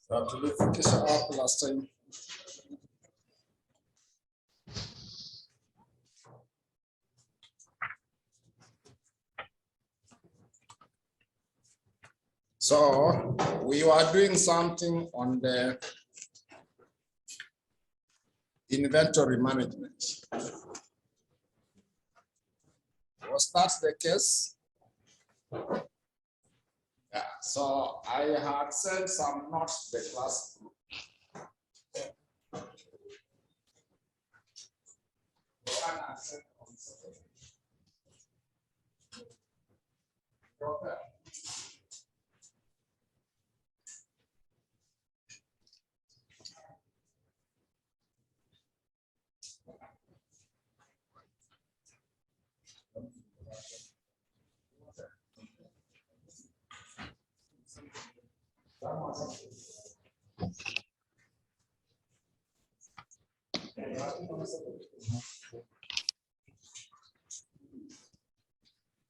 Tulifikisha hapo last time. So we were doing something on the inventory management. Was that the case? Yeah, so I had sent some notes to the class group.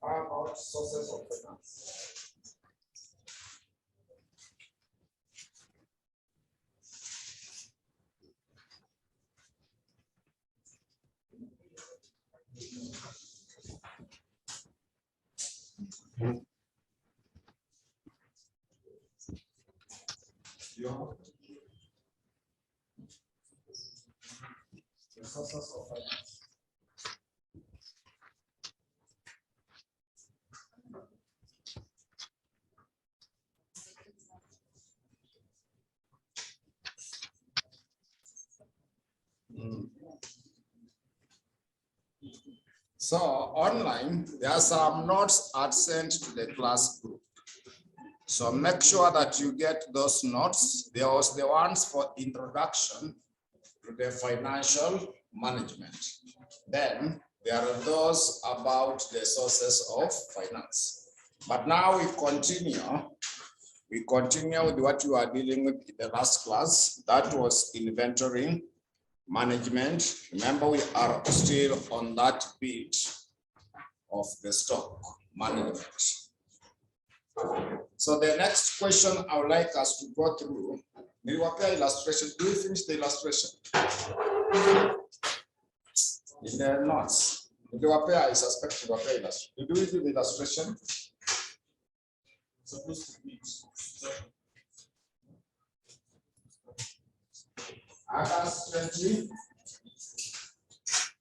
How about sources of finance? The sources of finance. So online, there are some notes are sent to the class group. So make sure that you get those notes. There was the ones for introduction to the financial management. Then there are those about the sources of finance. But now we continue with what you are dealing with in the last class. That was inventory management. Remember, we are still on that bit of the stock management. So the next question I would like us to go through, illustration. Do you finish the illustration? In the notes. I suspect you illustration. Did you do the illustration? Supposed to be. August 20.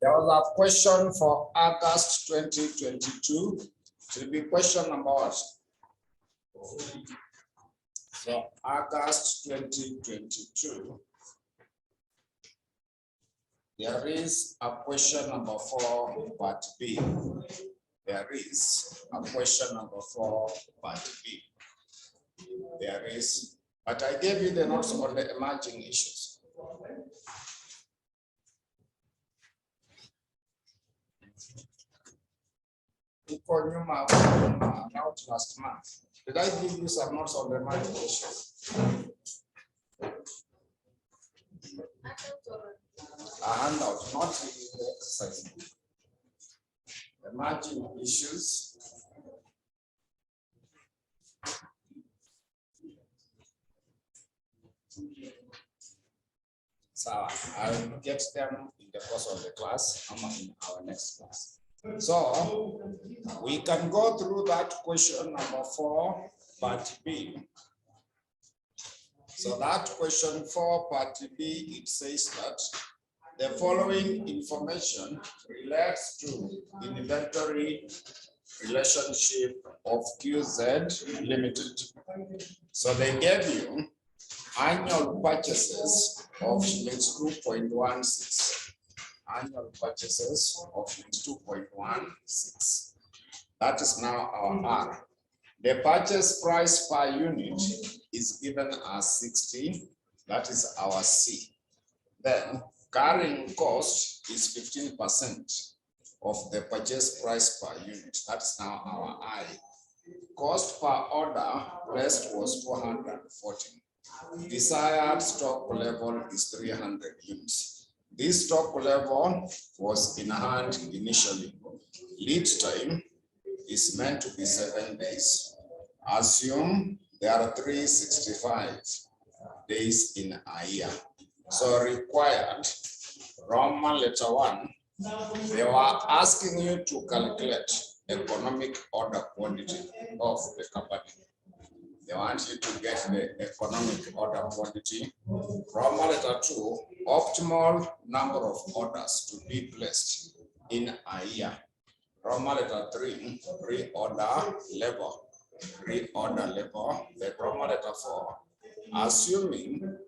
There was a question for August 2022. It will be question number what? So August 2022. There is a question number 4, part B. There is a question number 4, part B. There is, but I gave you the notes on the emerging issues. Out last month. Did I give you some notes on the emerging issues? A handout, not in the exercise. Emerging issues. So I will get them in the course of the class, in our next class. So we can go through that question number 4, part B. So that question 4, part B, it says that the following information relates to inventory relationship of QZ Limited. So they gave you annual purchases of 2.16. Annual purchases of 2.16. That is now our R. The purchase price per unit is given as 60. That is our C. Then carrying cost is 15% of the purchase price per unit. That's now our I. Cost per order placed was 414. Desired stock level is 300 units. This stock level was in hand initially. Lead time is meant to be 7 days. Assume there are 365. days in a year. So required, Roman letter 1, they were asking you to calculate economic order quantity of the company. They want you to get the economic order quantity. Roman letter 2, optimal number of orders to be placed in a year. Roman letter 3, reorder level. Reorder level. The Roman letter 4, assuming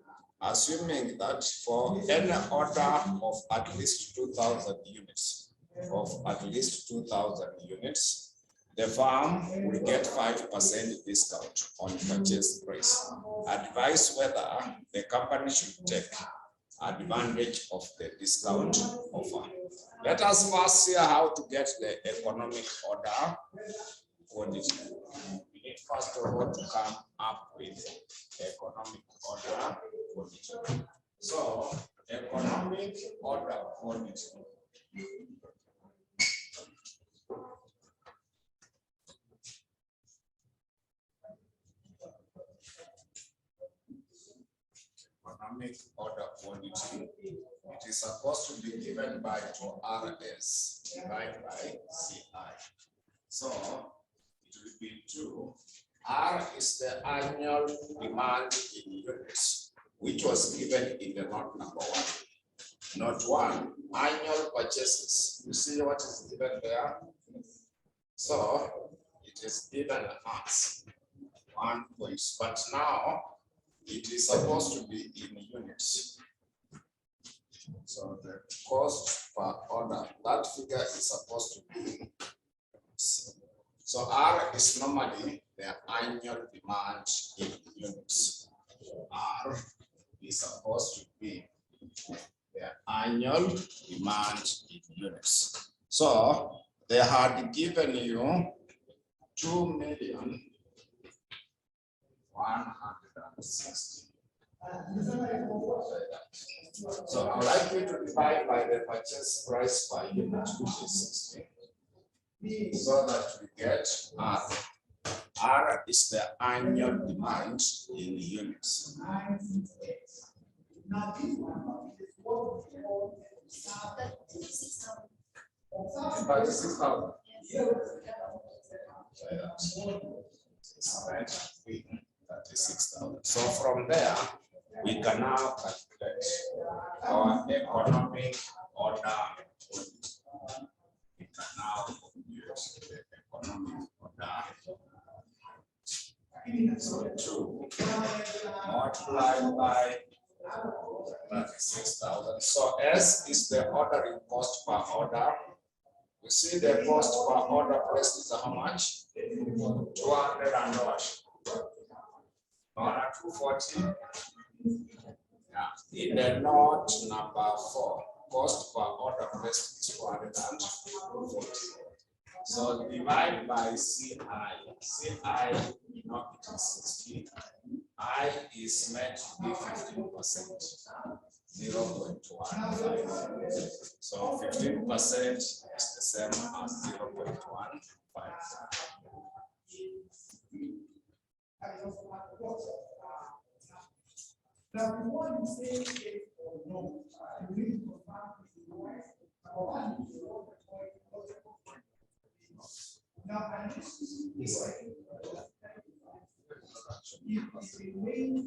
that for any order of at least 2,000 units, the firm will get 5% discount on purchase price. Advise whether the company should take advantage of the discount offer. Let us first see how to get the economic order quantity. We need first of all to come up with economic order quantity. So, economic order quantity. Economic order quantity. It is supposed to be given by 2RS divided by CI. So it will be 2. R is the annual demand in units, which was given in the note number 1. Note 1, annual purchases. You see what is given there? So it is given as 1 point, but now it is supposed to be in units. So the cost per order, that figure is supposed to be in units. So R is normally the annual demand in units. R is supposed to be the annual demand in units. So they had given you 2,160,000. So I would like you to divide by the purchase price per unit, which is 60, so that we get R. R is the annual demand in units. 36,000. 36,000. So from there, we can now calculate our economic order quantity. We can now use the economic order. So 2 multiplied by 36,000. So S is the ordering cost per order. You see the cost per order placed is how much? 200 and what? 240. Yeah. In the note number 4, cost per order placed is 240. So divide by CI. CI, you know, it is 60. I is meant to be 15%. 0.15. So 15% is the same as 0.15. Now, before you say yes or no, you need to confirm now, and this is if it remains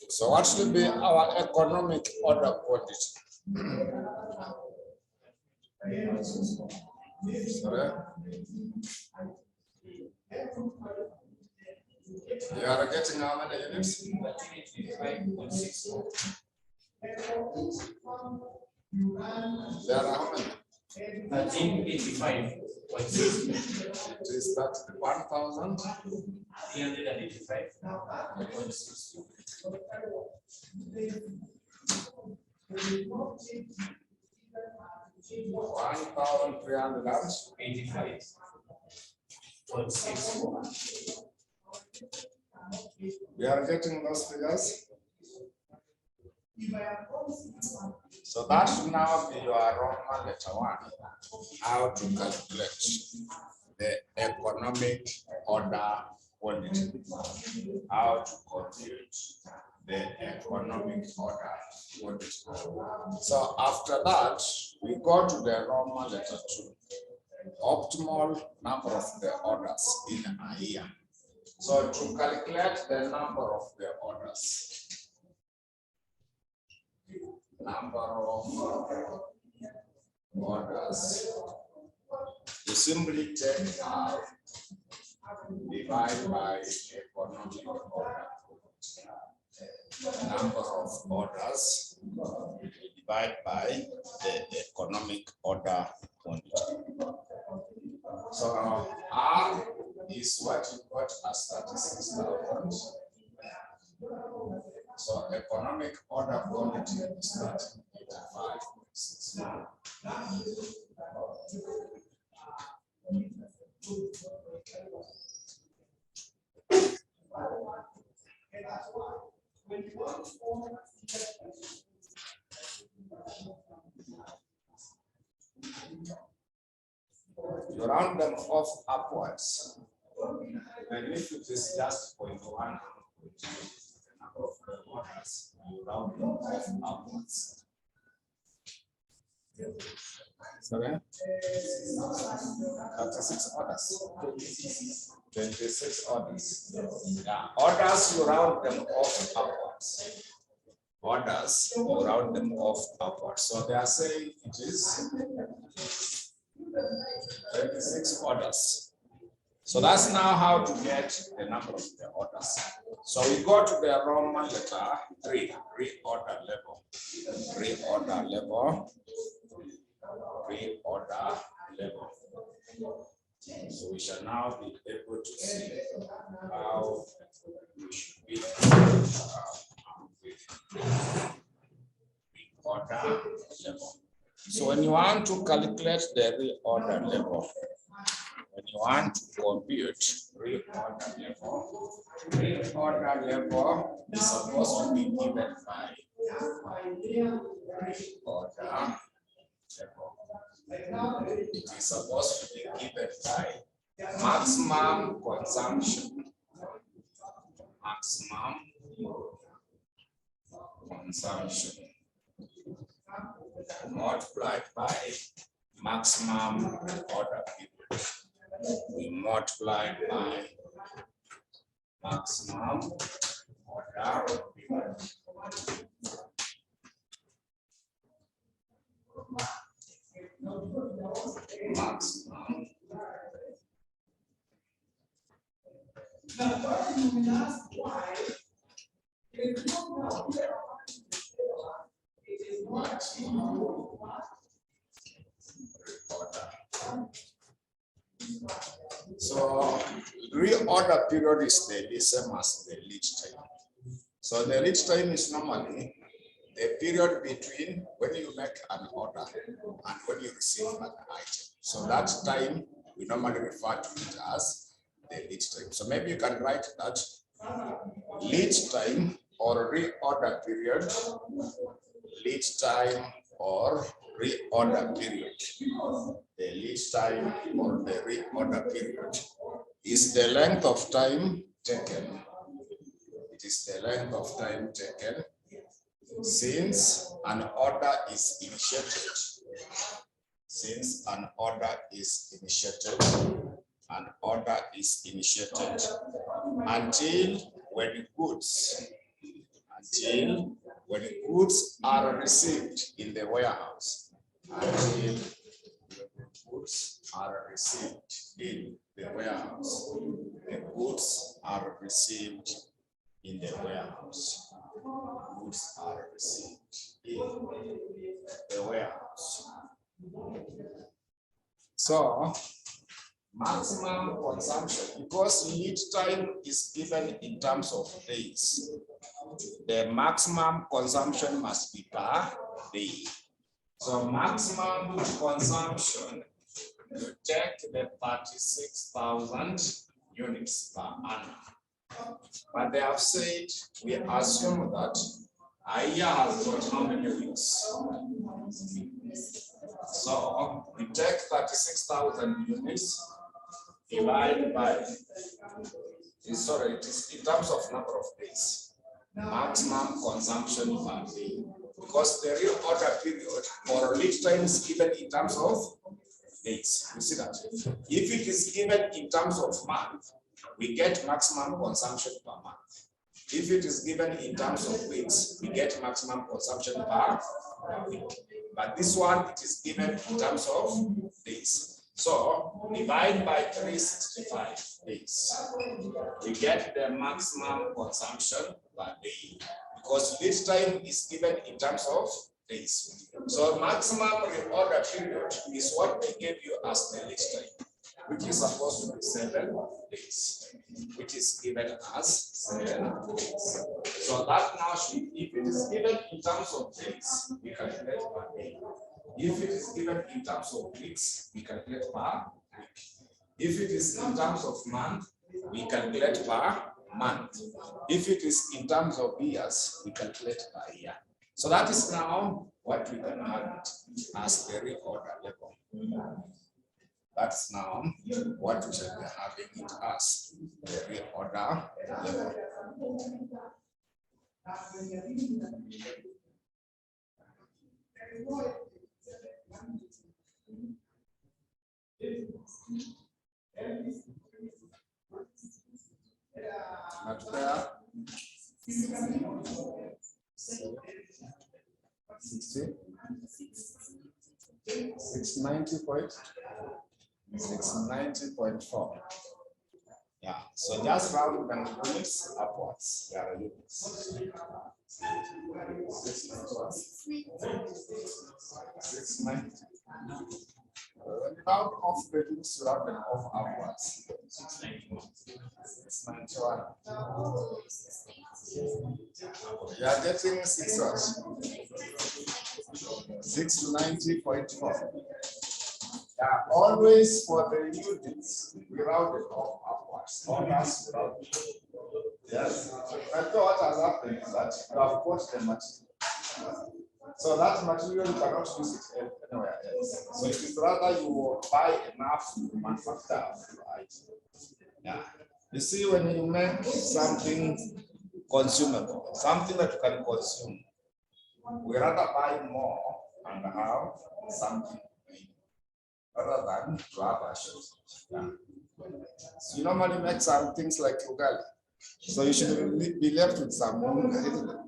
so what should be our economic order quantity? Sorry? You are getting how many units? There are how many? 1385. It is that 1,385. 1,385.6. We are getting those figures. So that should now be your Roman letter 1. How to calculate the economic order quantity. How to compute the economic order quantity. So after that, we go to the Roman letter 2. Optimal number of the orders in a year. So to calculate the number of the orders, you simply take R, divide by economic order. Number of orders divided by the economic order quantity. So R is what you got as 36,000. So economic order quantity is 1385.6. You round them off upwards, and if it is just 0.1, the number of orders, you round them off upwards. Sorry? 36 orders. 26 orders. Yeah, orders you round them off upwards. Orders you round them off upwards. So they are saying it is 26 orders. So that's now how to get the number of the orders. So we go to the Roman letter 3, reorder level. Reorder level. Reorder level. So we shall now be able to see how we should be reorder level. So when you want to calculate the reorder level, when you want to compute reorder level is supposed to be given by reorder level. It is supposed to be given by maximum consumption. Maximum consumption multiplied by maximum order period. We multiply by maximum order period. Maximum. So reorder period is the same as the lead time. So the lead time is normally the period between when you make an order and when you receive an item. So that time we normally refer to it as the lead time. So maybe you can write that lead time or reorder period, lead time or reorder period. The lead time or the reorder period is the length of time taken. It is the length of time taken since an order is initiated. Since an order is initiated, until when goods are received in the warehouse. Until goods are received in the warehouse. The goods are received in the warehouse. Goods are received in the warehouse. So maximum consumption, because lead time is given in terms of days, the maximum consumption must be per day. So maximum consumption, you take the 36,000 units per annum. But they have said we assume that a year has got how many weeks? So we take 36,000 units divided by, sorry, it is in terms of number of days, maximum consumption per day, because the real order period or lead time is given in terms of days. You see that? If it is given in terms of month, we get maximum consumption per month. If it is given in terms of weeks, we get maximum consumption per week. But this one, it is given in terms of days. So divide by 365 days. We get the maximum consumption per day, because lead time is given in terms of days. So maximum reorder period is what they gave you as the lead time, which is supposed to be 7 days, which is given as 7 days. So that now should, if it is given in terms of days, we calculate per day. If it is given in terms of weeks, we calculate per week. If it is in terms of month, we calculate per month. If it is in terms of years, we calculate per year. So that is now what we can have it as the reorder level. That's now what we shall be having it as the reorder level. Not 690.4. Yeah, so just round the units upwards. There are units. 690. When you round off the units, you round them off upwards. 691. You are getting 690.4. Yeah, always for the units, we round it off upwards. Always round it. Yes. I thought what has happened is that you have bought the material. So that material you cannot use it anywhere else. So it is rather you buy enough to manufacture, right? Yeah. You see, when you make something consumable, something that you can consume, we rather buy more and have something rather than to have a shortage. Yeah. So you normally make some things like ugali. So you should be left with some unga,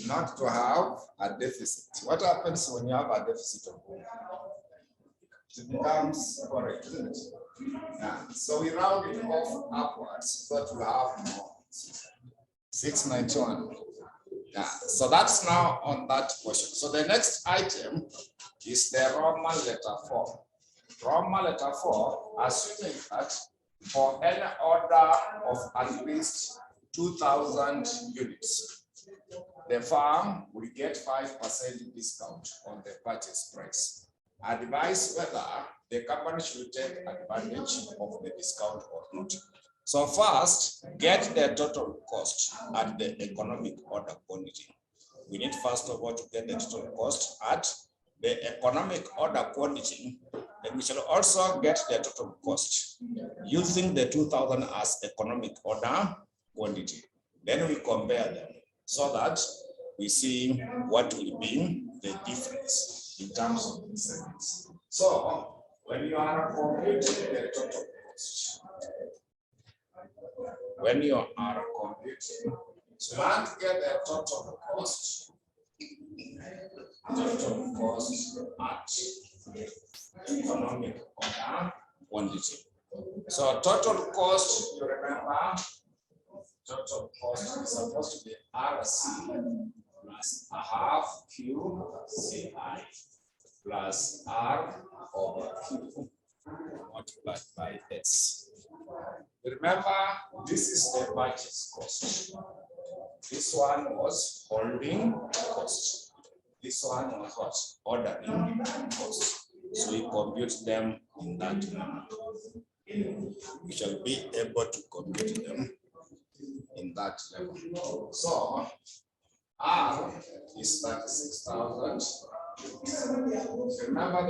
not to have a deficit. What happens when you have a deficit of unga? It becomes correct, isn't it? Yeah. So we round it off upwards so that we have more. 691. Yeah. So that's now on that portion. So the next item is the Roman letter 4. Roman letter 4, assuming that for any order of at least 2,000 units, the firm will get 5% discount on the purchase price. Advise whether the company should take advantage of the discount or not. So first, get the total cost at the economic order quantity. We need first of all to get the total cost at the economic order quantity. Then we shall also get the total cost using the 2,000 as economic order quantity. Then we compare them so that we see what will be the difference in terms of the savings. So when you are computing the total cost, so you want to get the total cost at economic order quantity. So total cost, you remember, total cost is supposed to be RC plus a half QCI plus R over Q multiplied by S. Remember, this is the purchase cost. This one was holding cost. This one was what? Ordering cost. So we compute them in that manner. We shall be able to compute them in that level. So R is 36,000. Remember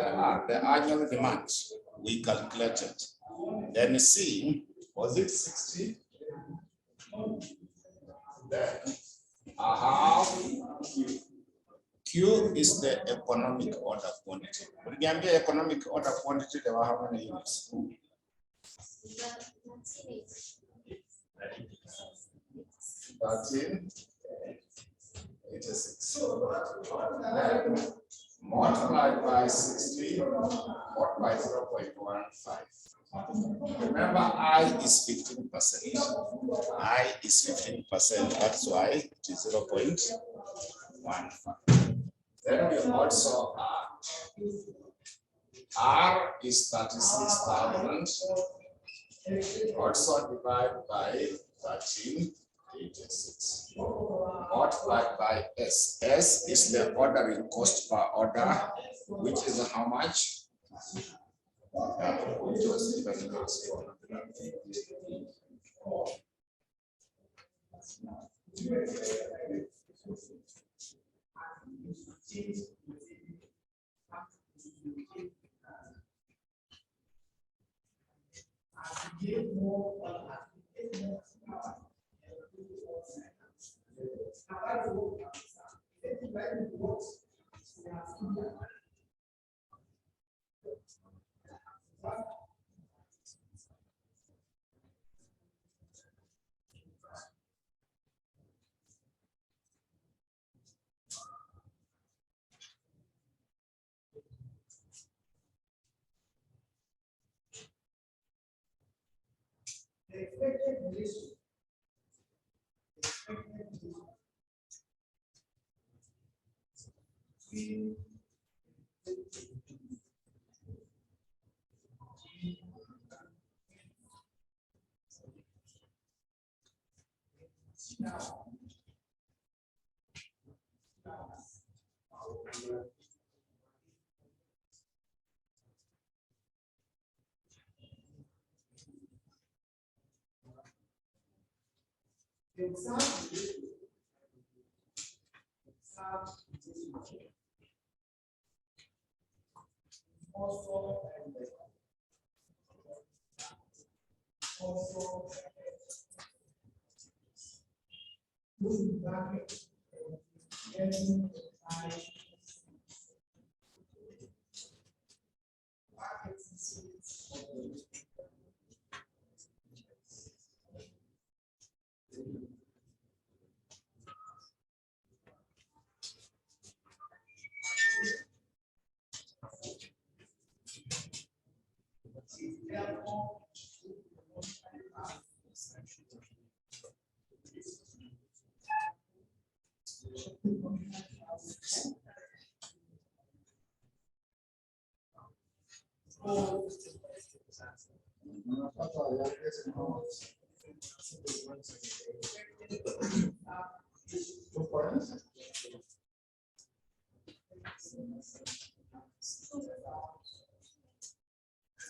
the annual demand we calculated. Then C, was it 60? Then I have Q. Q is the economic order quantity. Remember economic order quantity, there were how many units? 1386. Then multiplied by 60, multiplied by 0.15. Remember, I is 15%. I is 15%. That's why it is 0.15. Then we also add R is 36,000. Also divide by 1386. Multiplied by S. S is the ordering cost per order, which is how much? Which was even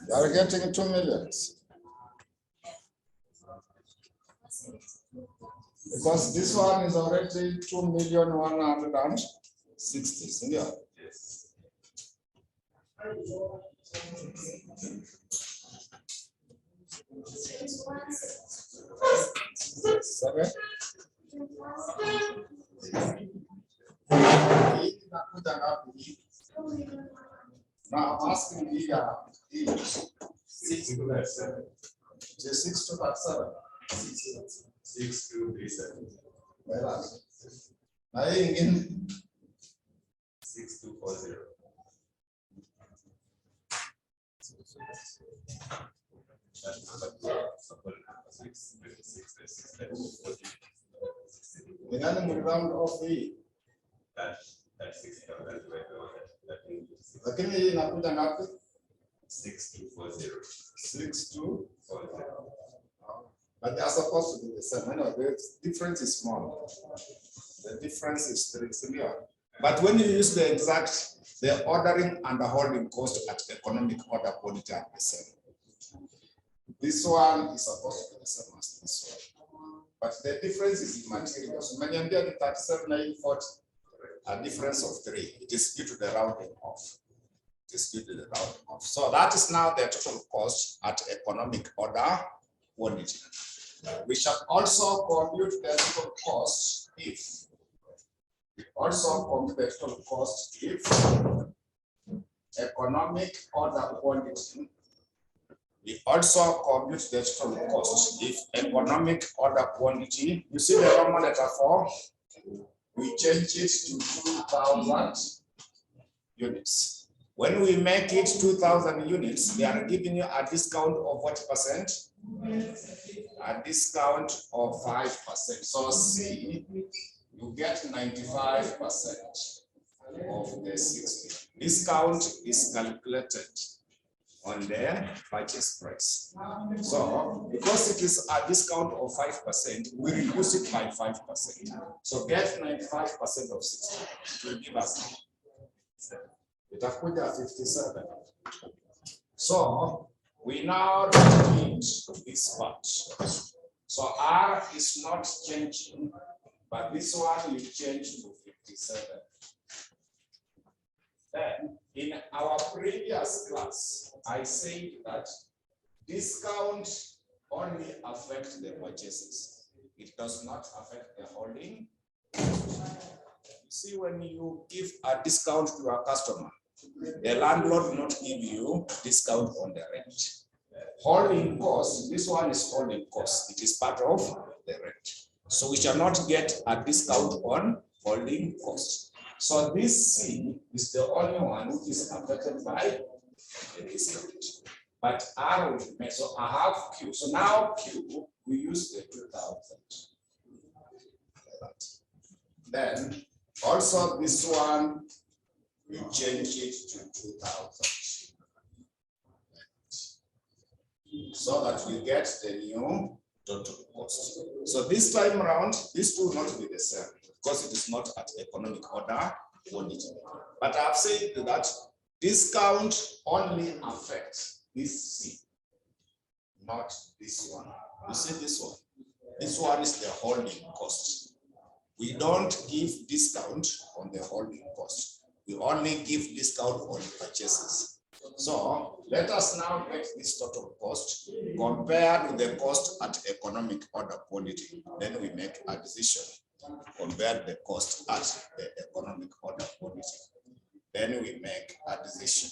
you are getting 2 millions. Because this one is already 2,160,000. Yeah. Yes. Sorry? Now I'm asking the 6 to that 7. The 6 to that 7. 6 to 7. Well, I again 6 to 40. We're not going to round off the that 6. Lakini hii inakuja ngapi? 6. 6240. 6240. But they are supposed to be the same. Anyway, the difference is small. The difference is 3. But when you use the exact, the ordering and the holding cost at economic order quantity are the same. This one is supposed to be the same as this one. But the difference is in materials. When you get 37,940, a difference of 3. It is due to the rounding off. It is due to the rounding off. So that is now the total cost at economic order quantity. We shall also compute the total cost if economic order quantity. We also compute the total cost if economic order quantity. You see the Roman letter 4. We change it to 2,000 units. When we make it 2,000 units, they are giving you a discount of what percent? A discount of 5%. So C, you get 95% of the 60. Discount is calculated on the purchase price. So because it is a discount of 5%, we reduce it by 5%. So get 95% of 60. It will give us 57. So we now repeat this part. So R is not changing, but this one you change to 57. Then in our previous class, I said that discount only affects the purchases. It does not affect the holding. You see, when you give a discount to a customer, the landlord will not give you discount on the rent. Holding cost, this one is holding cost. It is part of the rent. So we shall not get a discount on holding cost. So this C is the only one which is affected by the discount. But R will remain. So I have Q. So now Q, we use the 2,000. Then also this one, we change it to 2,000. So that we get the new total cost. So this time around, these two will not be the same because it is not at economic order quantity. But I've said that discount only affects this C, not this one. You see this one? This one is the holding cost. We don't give discount on the holding cost. We only give discount on purchases. So let us now get this total cost compared with the cost at economic order quantity. Then we make a decision. Compare the cost at the economic order quantity. Then we make a decision.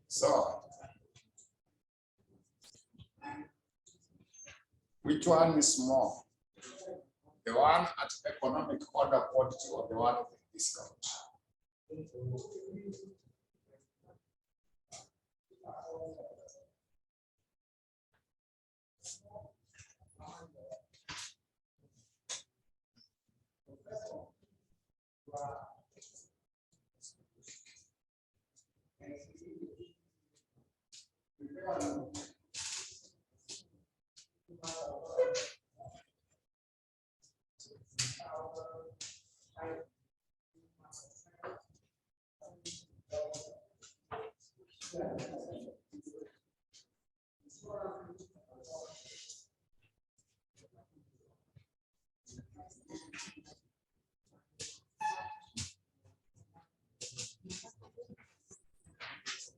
So, which one is more? The one at economic order quantity or the one with discount?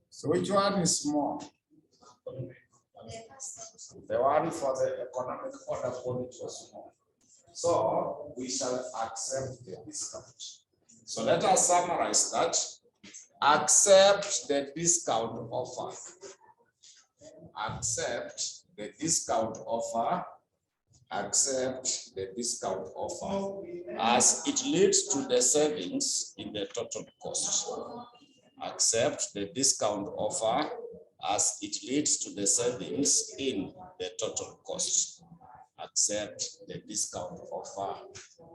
So which one is more? The one for the economic order quantity was more. So we shall accept the discount. So let us summarize that. Accept the discount offer. accept the discount offer, accept the discount offer as it leads to the savings in the total cost. Accept the discount offer as it leads to the savings in the total cost. Accept the discount offer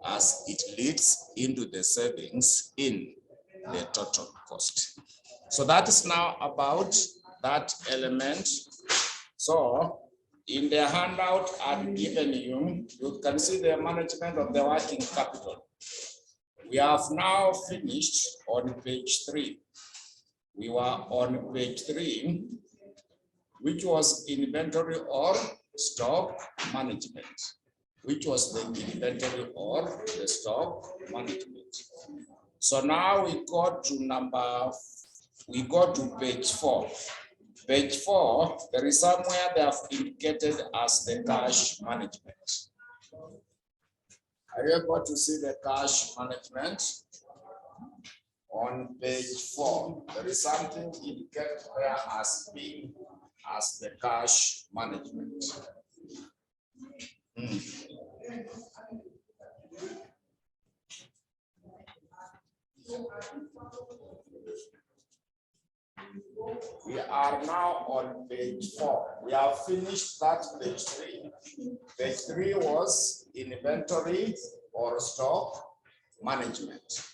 as it leads into the savings in the total cost. So that is now about that element. So in the handout I've given you, you can see the management of the working capital. We have now finished on page 3. We were on page 3, which was inventory or stock management, which was the inventory or the stock management. So now we go to page 4. Page 4, there is somewhere they have indicated as the cash management. Are you able to see the cash management? On page 4, there is something indicated there as being as the cash management. We are now on page 4. We have finished that page 3. Page 3 was inventory or stock management.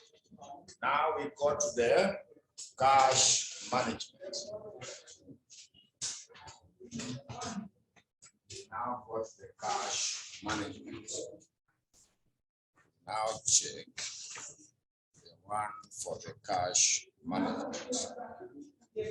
Now we go to the cash management. Now go to the cash management. Now check the one for the cash management. Okay,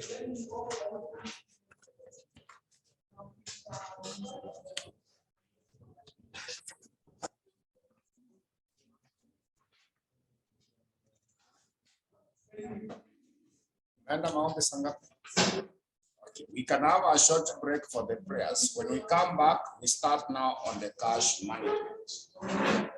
we can have a short break for the prayers. When we come back, we start now on the cash management.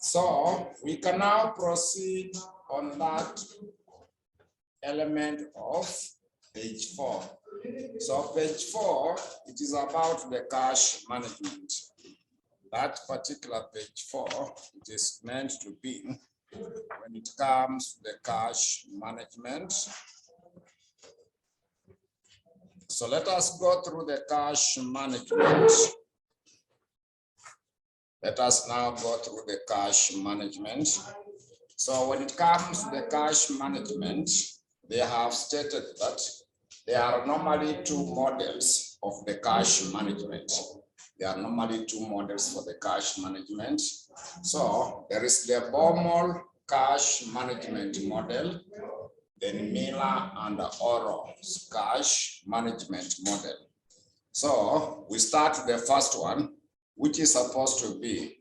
So we can now proceed on that element of page 4. So page 4, it is about the cash management. That particular page 4, it is meant to be when it comes to the cash management. So let us go through the cash management. Let us now go through the cash management. So when it comes to the cash management, they have stated that there are normally two models of the cash management. There are normally two models for the cash management. So there is the formal cash management model, then Miller and Oro's cash management model. So we start with the first one, which is supposed to be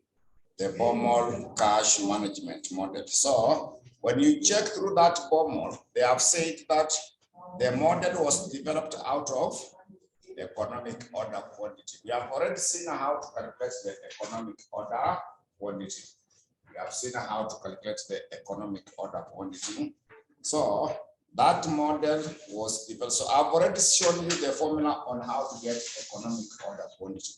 the formal cash management model. So when you check through that formal, they have said that the model was developed out of the economic order quantity. We have already seen how to calculate the economic order quantity. We have seen how to calculate the economic order quantity. So that model was developed. So I've already shown you the formula on how to get economic order quantity.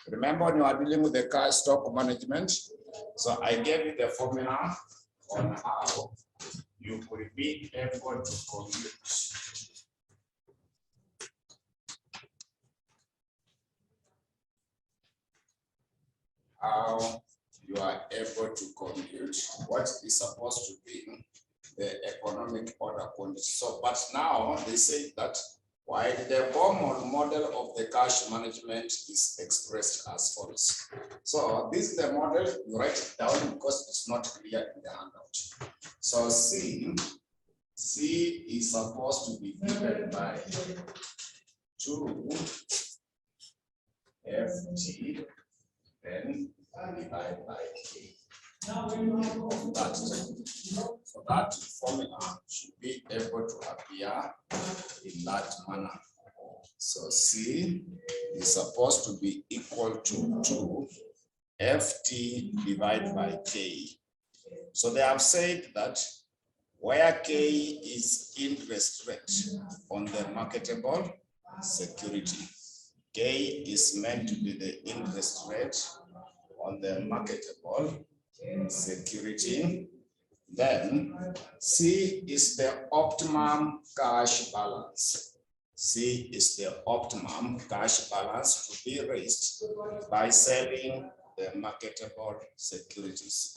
Remember when you are dealing with the cash stock management? So I gave you the formula on how you could be able to compute how you are able to compute what is supposed to be the economic order quantity. So, but now they say that while the formal model of the cash management is expressed as follows. So this is the model, you write it down because it's not clear in the handout. So C is supposed to be given by 2 FT, then divided by K. So that formula should be able to appear in that manner. So C is supposed to be equal to 2 FT divided by K. So they have said that where K is interest rate on the marketable security, K is meant to be the interest rate on the marketable security. Then C is the optimum cash balance. C is the optimum cash balance to be raised by selling the marketable securities.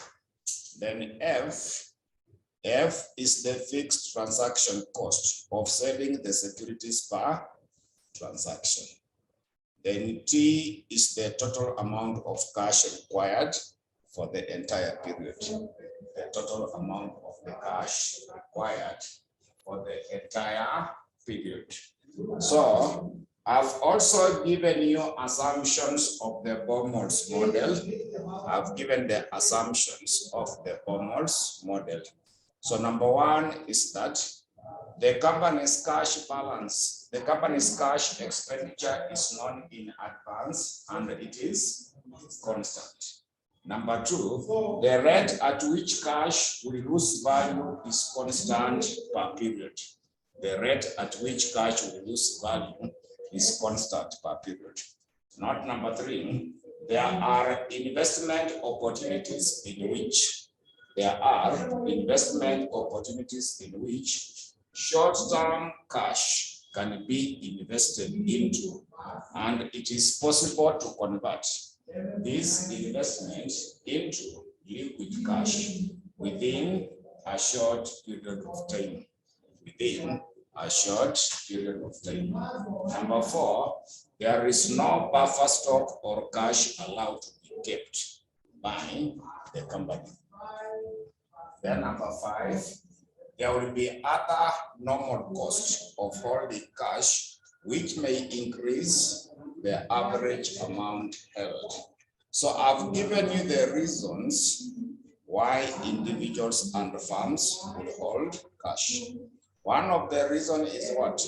Then F is the fixed transaction cost of selling the securities per transaction. Then T is the total amount of cash required for the entire period. The total amount of the cash required for the entire period. So I've also given you assumptions of the Baumol's model. I've given the assumptions of the Baumol's model. So number one is that the company's cash balance, the company's cash expenditure is known in advance and it is constant. Number two, the rate at which cash will lose value is constant per period. The rate at which cash will lose value is constant per period. Not number three, there are investment opportunities in which short-term cash can be invested into, and it is possible to convert this investment into liquid cash within a short period of time. Number four, there is no buffer stock or cash allowed to be kept by the company. Then number five, There will be other normal costs of holding cash, which may increase the average amount held. So I've given you the reasons why individuals and firms will hold cash. One of the reasons is what?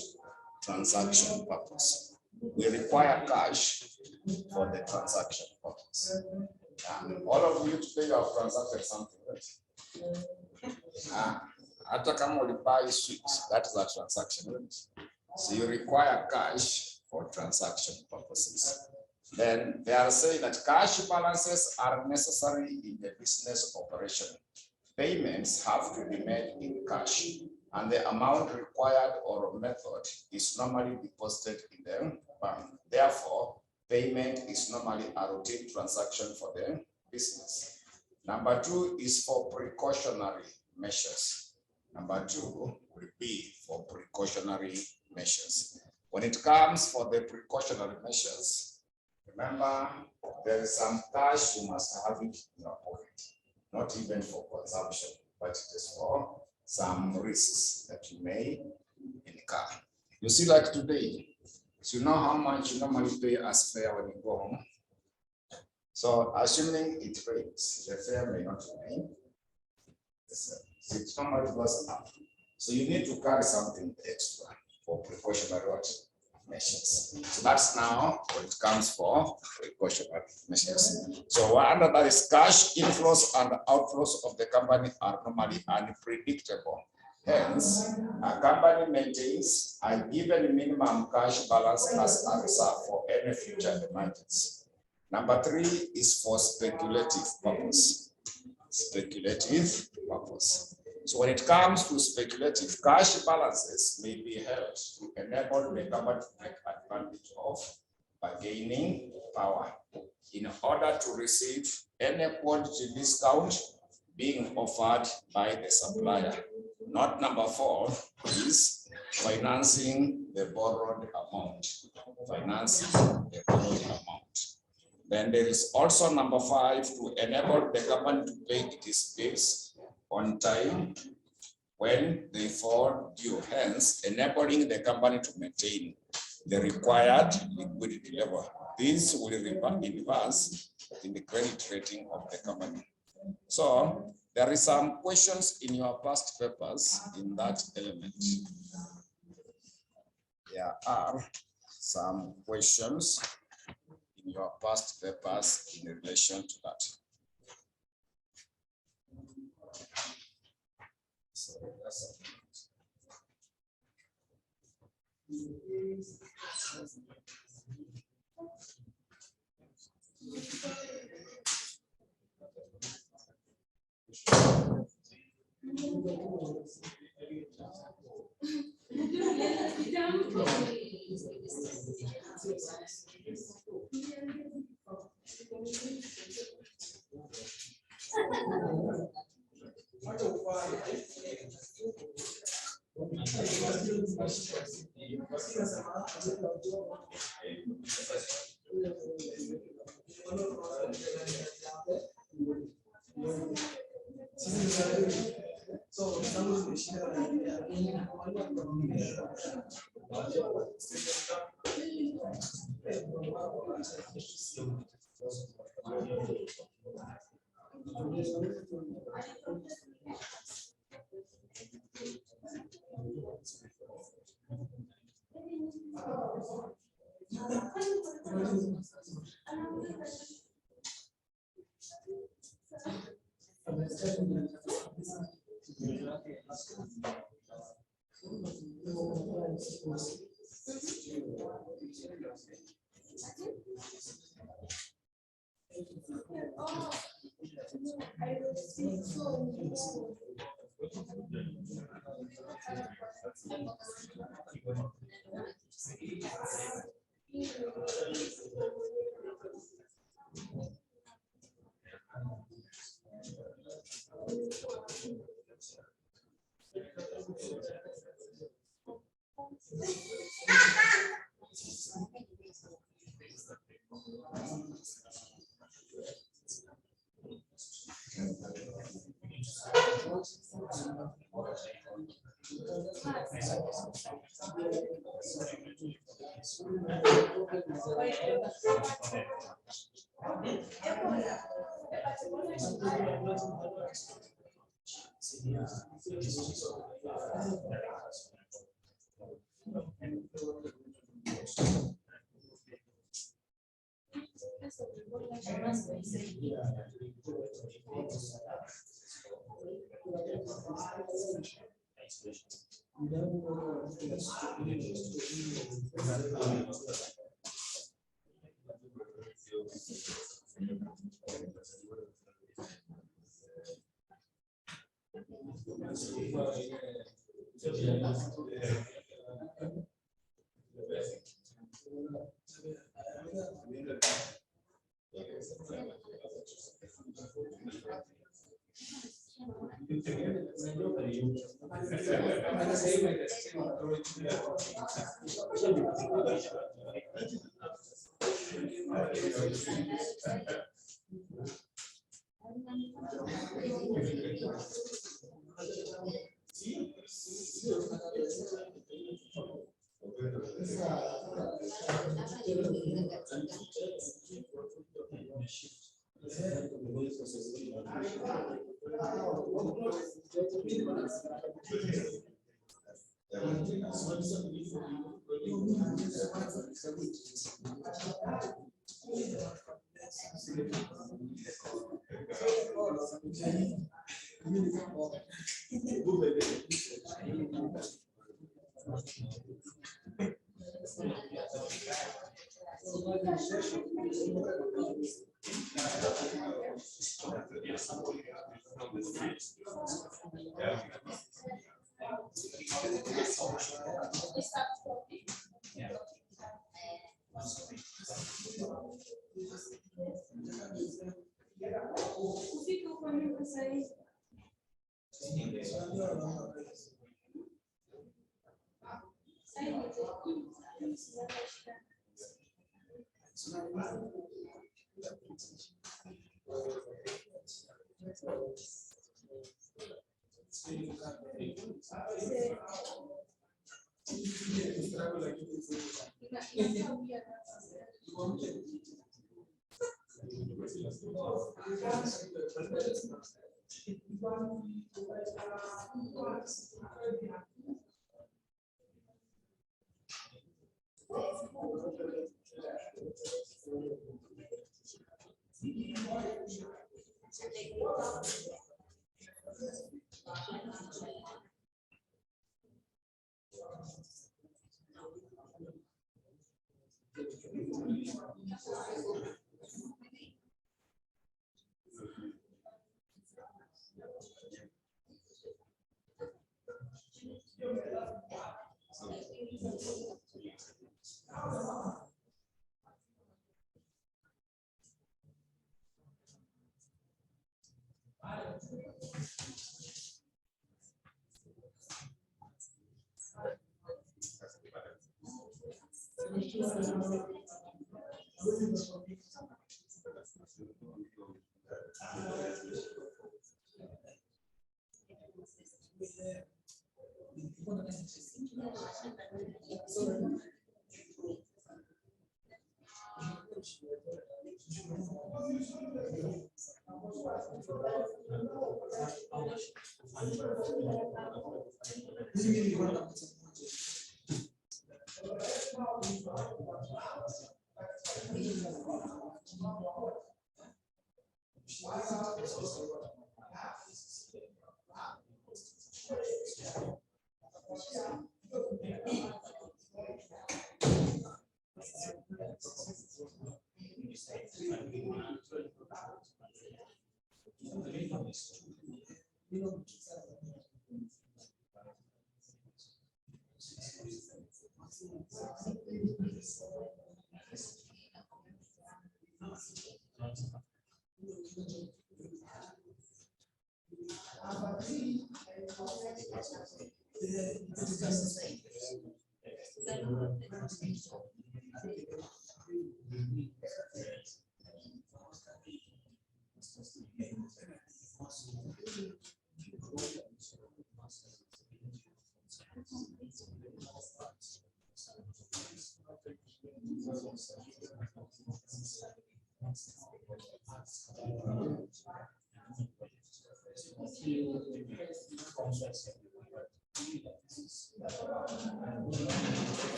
Transaction purpose. We require cash for the transaction purpose. All of you today have transacted something, right? After come or buy sweets, that is a transaction, right? So you require cash for transaction purposes. Then they are saying that cash balances are necessary in the business operation. Payments have to be made in cash, and the amount required or method is normally deposited in the bank. Therefore, payment is normally a routine transaction for the business. Number two is for precautionary measures. Number two will be for precautionary measures. When it comes for the precautionary measures, remember there is some cash you must have it in your pocket, not even for consumption, but it is for some risks that you may incur. You see, like today, so you know how much you normally pay as fare when you go home. So assuming it rains, the fare may not remain. So it normally goes up. So you need to carry something extra for precautionary measures. So that's now when it comes for precautionary measures. So under that is cash inflows and outflows of the company are normally unpredictable. Hence, a company maintains a given minimum cash balance as a reserve for any future emergency. Number three is for speculative purpose. Speculative purpose. So when it comes to speculative, cash balances may be held to enable the government to take advantage of bargaining power in order to receive any quantity discount being offered by the supplier. Not number four is financing the borrowed amount. Financing the borrowed amount. Then there is also number five to enable the government to pay its bills on time when they fall due, hence enabling the company to maintain the required liquidity level. This will reverse in the credit rating of the company. So there is some questions in your past papers in that element. There are some questions in your past papers in relation to that. So that's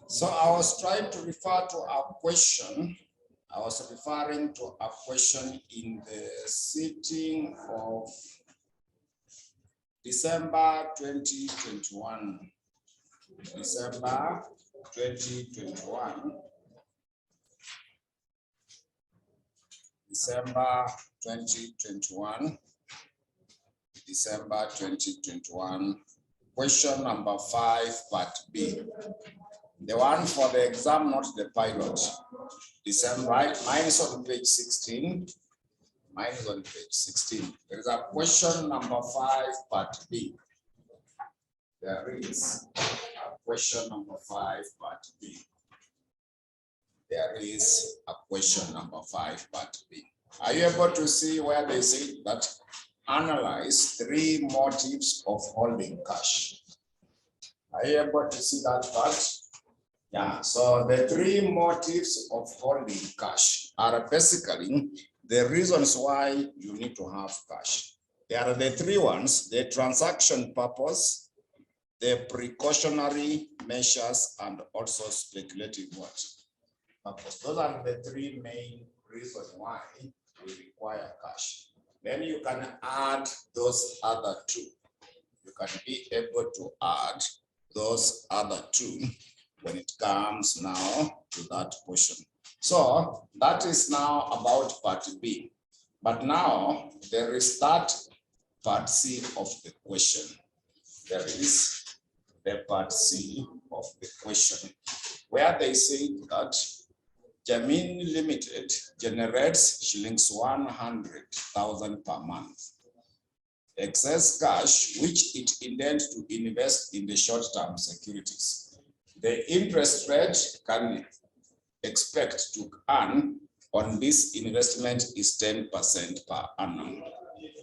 So I was trying to refer to a question. I was referring to a question in the sitting of December 2021. December 2021. December 2021. December 2021. Question number 5, part B. The one for the exam, not the pilot. December, mine is on page 16. Mine is on page 16. There is a question number 5, part B. There is a question number 5, part B. There is a question number 5, part B. Are you able to see where they say that analyze 3 motives of holding cash? Are you able to see that part? Yeah, so the three motives of holding cash are basically the reasons why you need to have cash. There are the three ones: the transaction purpose, the precautionary measures, and also speculative purpose. Those are the three main reasons why we require cash. Then you can add those other two. You can be able to add those other two when it comes now to that portion. So that is now about part B. But now there is that part C of the question. There is the part C of the question where they say that Jamin Limited generates shillings 100,000 per month. Excess cash, which it intends to invest in the short-term securities. The interest rate can expect to earn on this investment is 10% per annum.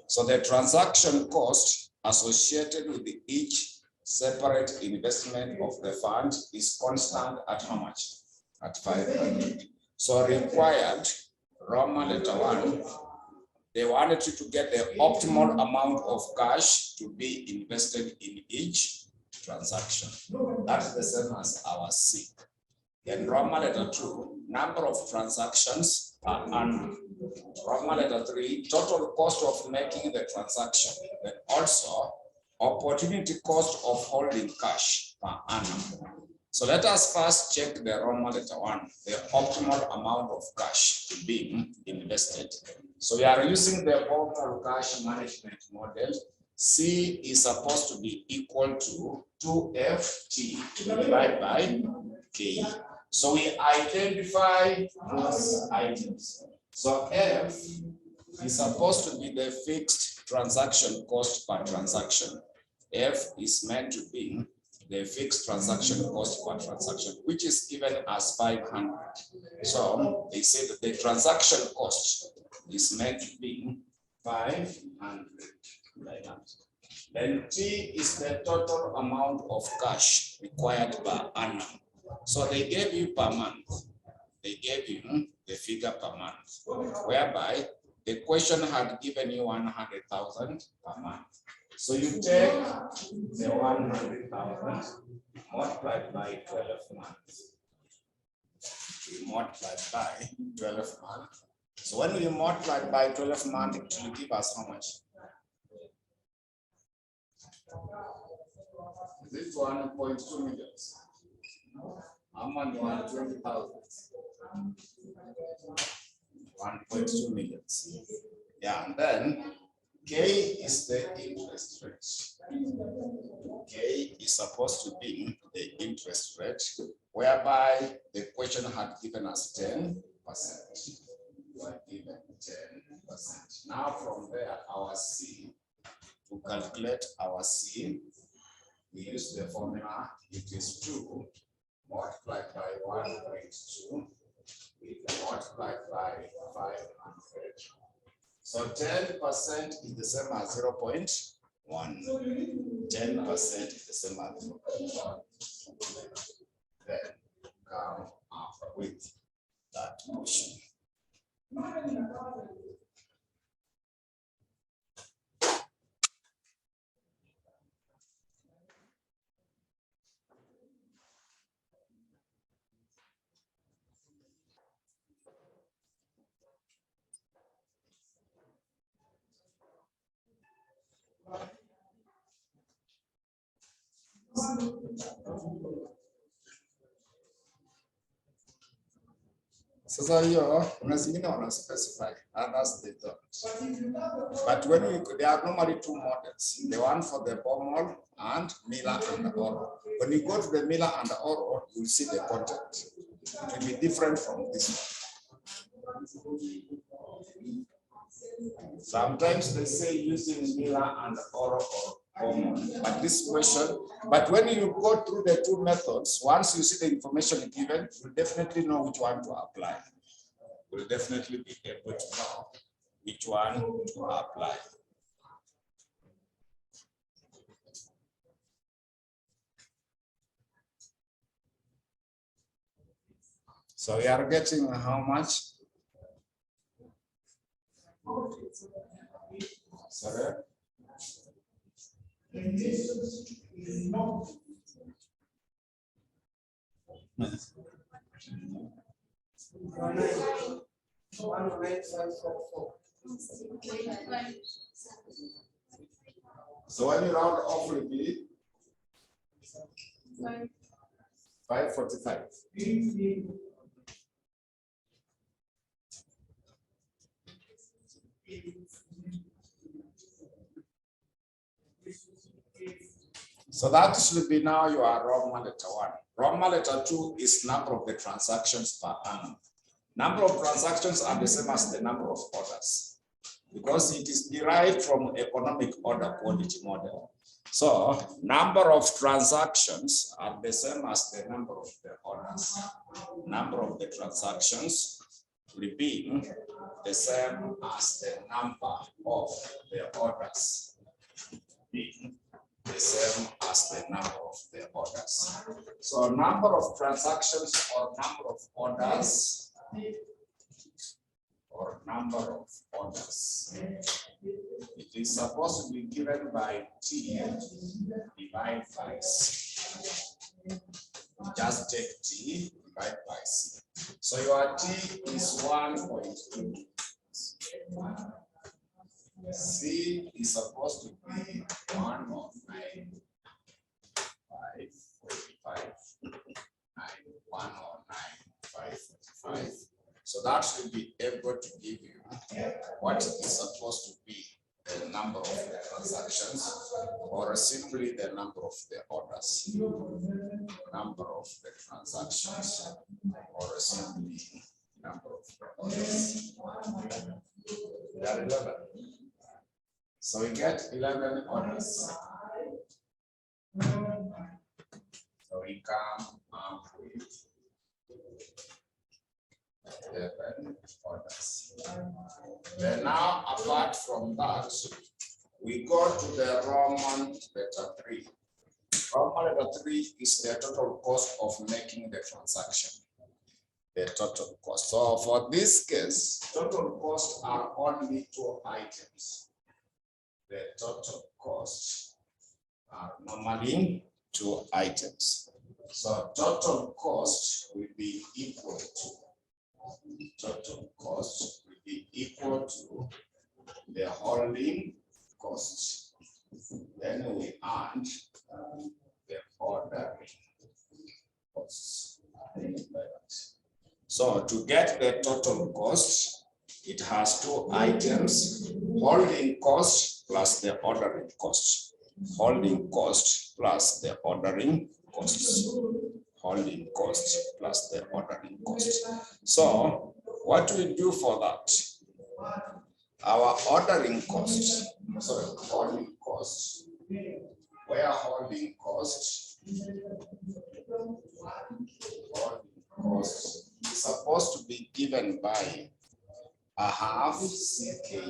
So the transaction cost associated with each separate investment of the fund is constant at how much? At 500. So required, Roman letter 1, they wanted you to get the optimal amount of cash to be invested in each transaction. That's the same as our C. Then Roman letter 2, number of transactions per annum. Roman letter 3, total cost of making the transaction. Then also opportunity cost of holding cash per annum. So let us first check the Roman letter 1, the optimal amount of cash to be invested. So we are using the overall cash management model. C is supposed to be equal to 2FT divided by K. So we identify those items. So F is supposed to be the fixed transaction cost per transaction. F is meant to be the fixed transaction cost per transaction, which is given as 500. So they say that the transaction cost is meant to be 500. Like that. Then T is the total amount of cash required per annum. So they gave you per month. They gave you the figure per month, whereby the question had given you 100,000 per month. So you take the 100,000 multiplied by 12 months. We multiply by 12 months. So when we multiply by 12 months, it will give us how much? Is it 1.2 million? How much? 120,000. 1.2 million. Yeah, and then K is the interest rate. K is supposed to be the interest rate, whereby the question had given us 10%. We are given 10%. Now from there, our C, to calculate our C, we use the formula. It is 2 multiplied by 1.2, multiplied by 500. So 10% is the same as 0.1. 10% is the same as 0.1. Then come up with that motion. Sasa hiyo kuna zingine wana specify, others they don't. But when there are normally two models, the one for the Baumol and Miller and Oro. When you go to the Miller and Oro, you'll see the content. It will be different from this one. Sometimes they say using Miller and Oro or Baumol, but this question, but when you go through the two methods, once you see the information given, you definitely know which one to apply. You'll definitely be able to know which one to apply. So we are getting how much? Sorry? So when you round off will be 545. So that should be now your Roman letter 1. Roman letter 2 is number of the transactions per annum. Number of transactions are the same as the number of orders because it is derived from economic order quality model. So number of transactions are the same as the number of the orders. Number of the transactions will be the same as the number of the orders. The same as the number of the orders. So number of transactions or number of orders it is supposed to be given by T divided by C. Just take T divided by C. So your T is 1.2. C is supposed to be 109, 545, 109, 545. So that should be able to give you what is supposed to be the number of the transactions or simply the number of the orders. Number of the transactions or simply number of the orders. We are 11. So we get 11 orders. So we come up with 11 orders. Then now, apart from that, we go to the Roman letter 3. Roman letter 3 is the total cost of making the transaction. The total cost. So for this case, total costs are only 2 items. The total costs are normally 2 items. So total cost will be equal to the holding cost. Then we add the ordering costs. So to get the total cost, it has 2 items, holding cost plus the ordering cost. Holding cost plus the ordering costs. Holding cost plus the ordering cost. So what we do for that? Our ordering cost, holding cost, where holding cost is supposed to be given by a half CK.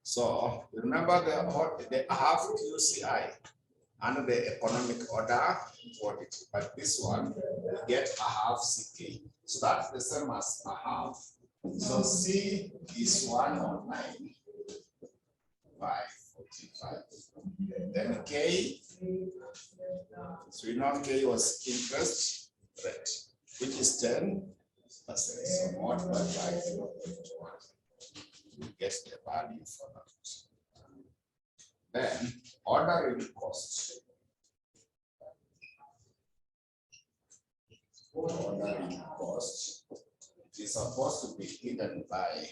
So remember the half QCI under the economic order quality, but this one we get a half CK. So that's the same as a half. So C is 109, 545. Then K, so we know K was interest rate, which is 10%. So multiply by 0.1. We get the value for that. Then ordering cost. Ordering cost. It is supposed to be given by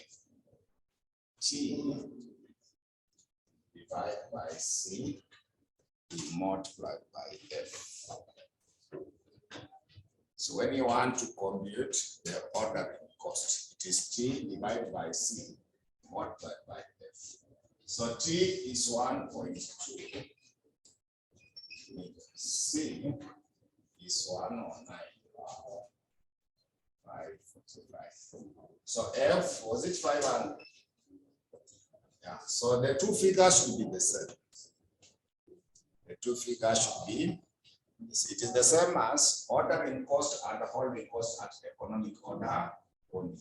T divided by C multiplied by F. So when you want to compute the ordering cost, it is T divided by C multiplied by F. So T is 1.2. C is 109. 545. So F, was it 500? Yeah, so the 2 figures should be the same. The two figures should be, it is the same as ordering cost and holding cost at economic order only.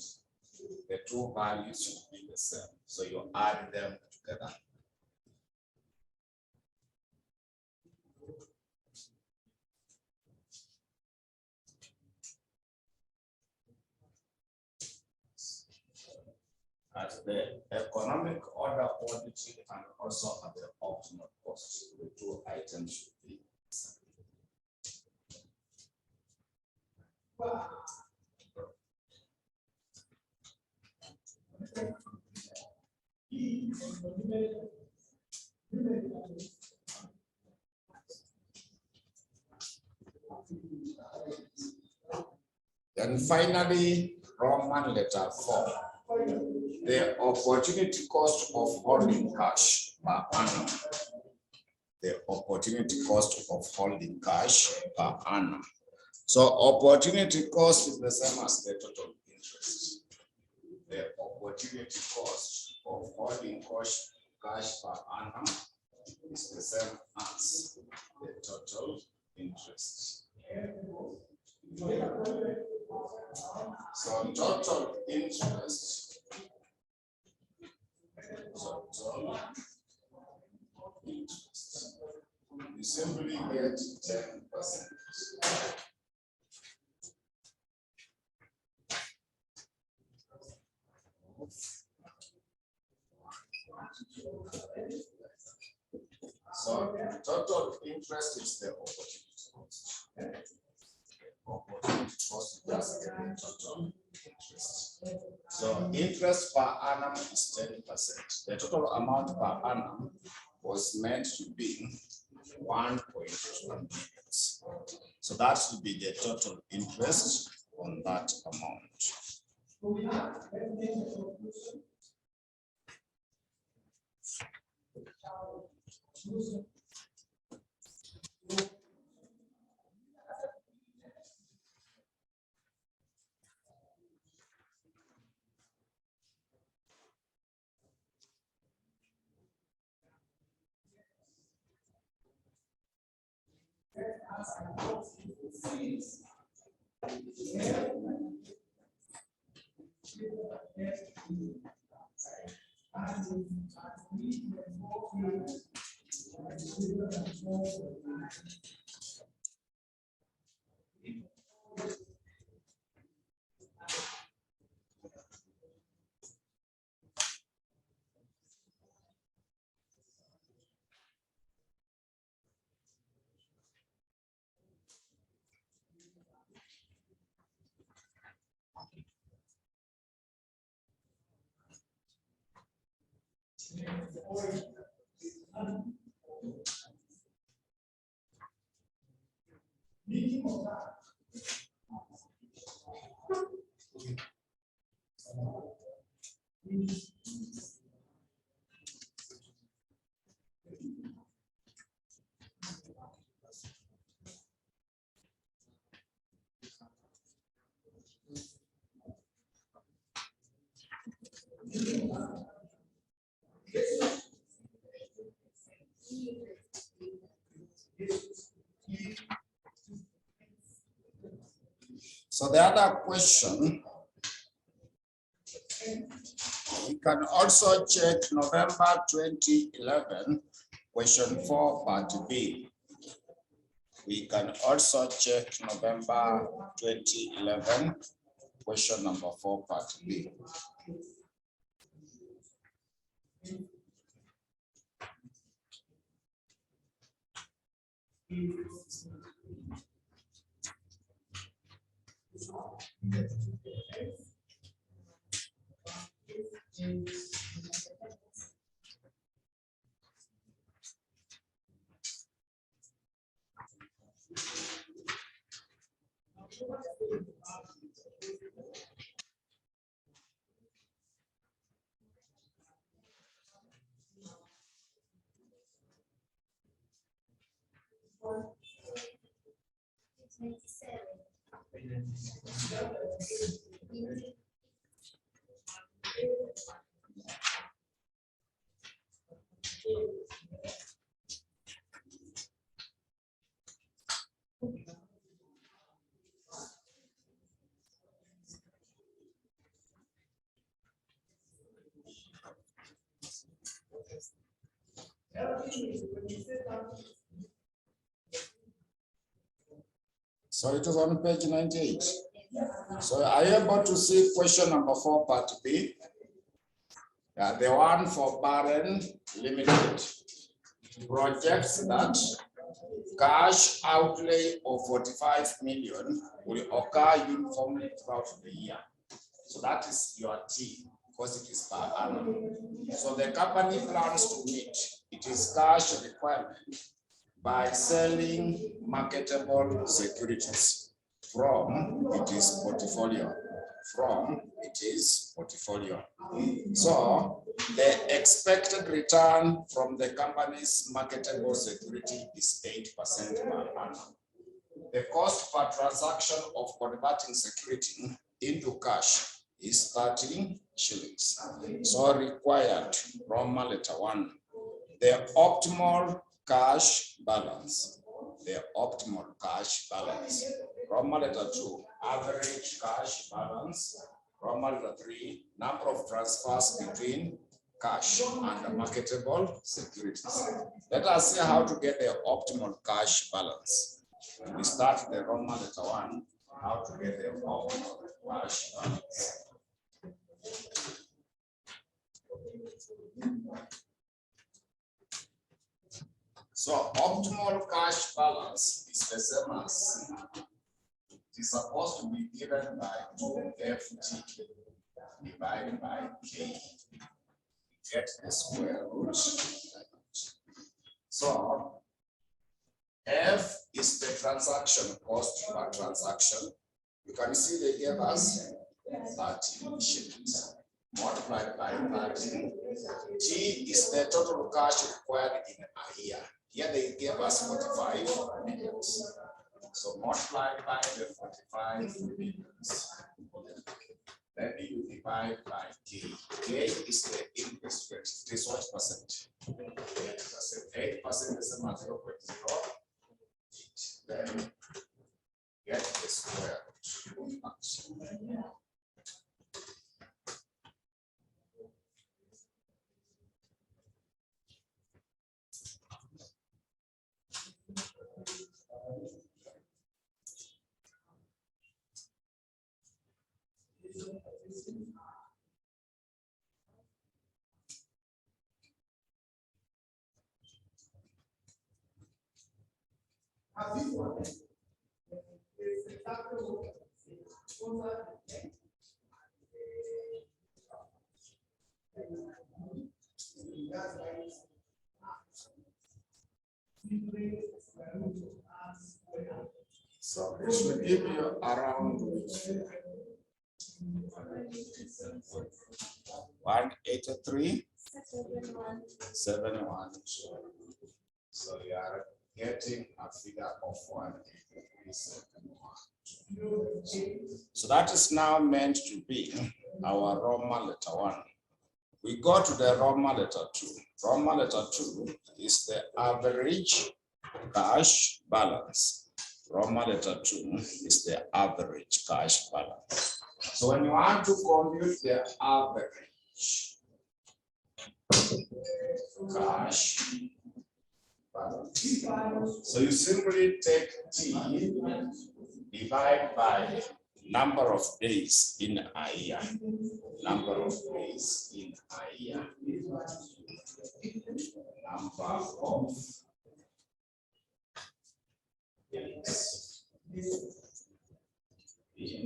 The two values should be the same. So you add them together. At the economic order auditing and also at the optimal cost, the two items should be the same. Then finally, Roman letter 4. The opportunity cost of holding cash per annum. The opportunity cost of holding cash per annum. So opportunity cost is the same as the total interest. The opportunity cost of holding cash per annum is the same as the total interest. So total interest. You simply get 10%. So total interest is the opportunity cost. Opportunity cost just the total interest. So interest per annum is 10%. The total amount per annum was meant to be 1.1 million. So that should be the total interest on that amount. So the other question, we can also check November 2011, question 4, part B. We can also check November 2011, question number 4, part B. So it is on page 98. So are you able to see question number 4, part B? Yeah, the one for Barren Limited projects that cash outlay of 45 million will occur uniformly throughout the year. So that is your T, because it is per annum. So the company plans to meet its cash requirement by selling marketable securities from its portfolio. So the expected return from the company's marketable security is 8% per annum. The cost per transaction of converting security into cash is 13 shillings. So required, Roman letter 1, the optimal cash balance. Roman letter 2, average cash balance. Roman letter 3, number of transfers between cash and marketable securities. Let us see how to get the optimal cash balance. We start the Roman letter 1, how to get the optimal cash balance. So optimal cash balance is the same as it is supposed to be given by 2FT divided by K. Get the square root. So F is the transaction cost per transaction. You can see they gave us 13 shillings multiplied by 13. T is the total cash required in a year. Here they gave us 45 millions. So multiplied by the 45 millions. Then you divide by K. K is the interest rate. It is what percent? 8%. 8% is the 0.08. Then get the square root. So it should give you around 183, 71. So you are getting a figure of 183.71. So that is now meant to be our Roman letter 1. We go to the Roman letter 2. Roman letter 2 is the average cash balance. Roman letter 2 is the average cash balance. So when you want to compute the average cash balance, so you simply take T, divide by number of days in a year. Number of days in a year. Number of days in a year.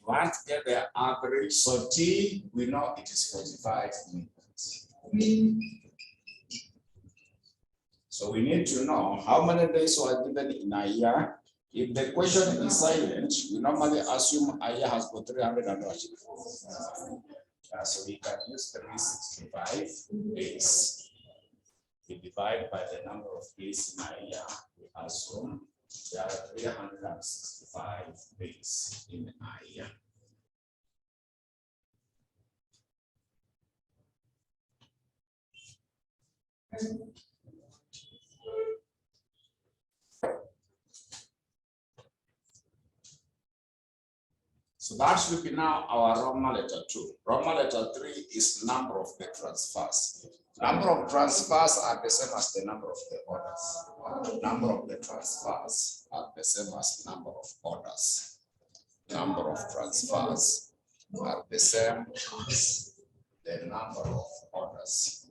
Want to get the average, so T, we know it is 45 minutes. So we need to know how many days were given in a year. If the question is silent, we normally assume a year has got 300 and what? So we can use 365 days. We divide by the number of days in a year. We assume there are 365 days in a year. So that should be now our Roman letter 2. Roman letter 3 is number of the transfers. Number of transfers are the same as the number of the orders. Number of the transfers are the same as number of orders. Number of transfers are the same as the number of orders.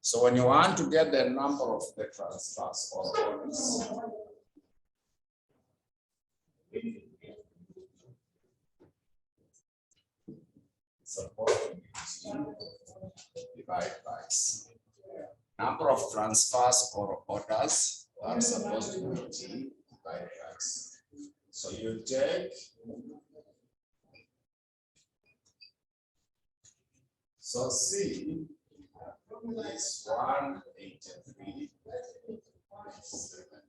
So when you want to get the number of the transfers or orders, supposed to be G divided by C. Number of transfers or orders are supposed to be G divided by C. So you take, so C is 183, 712.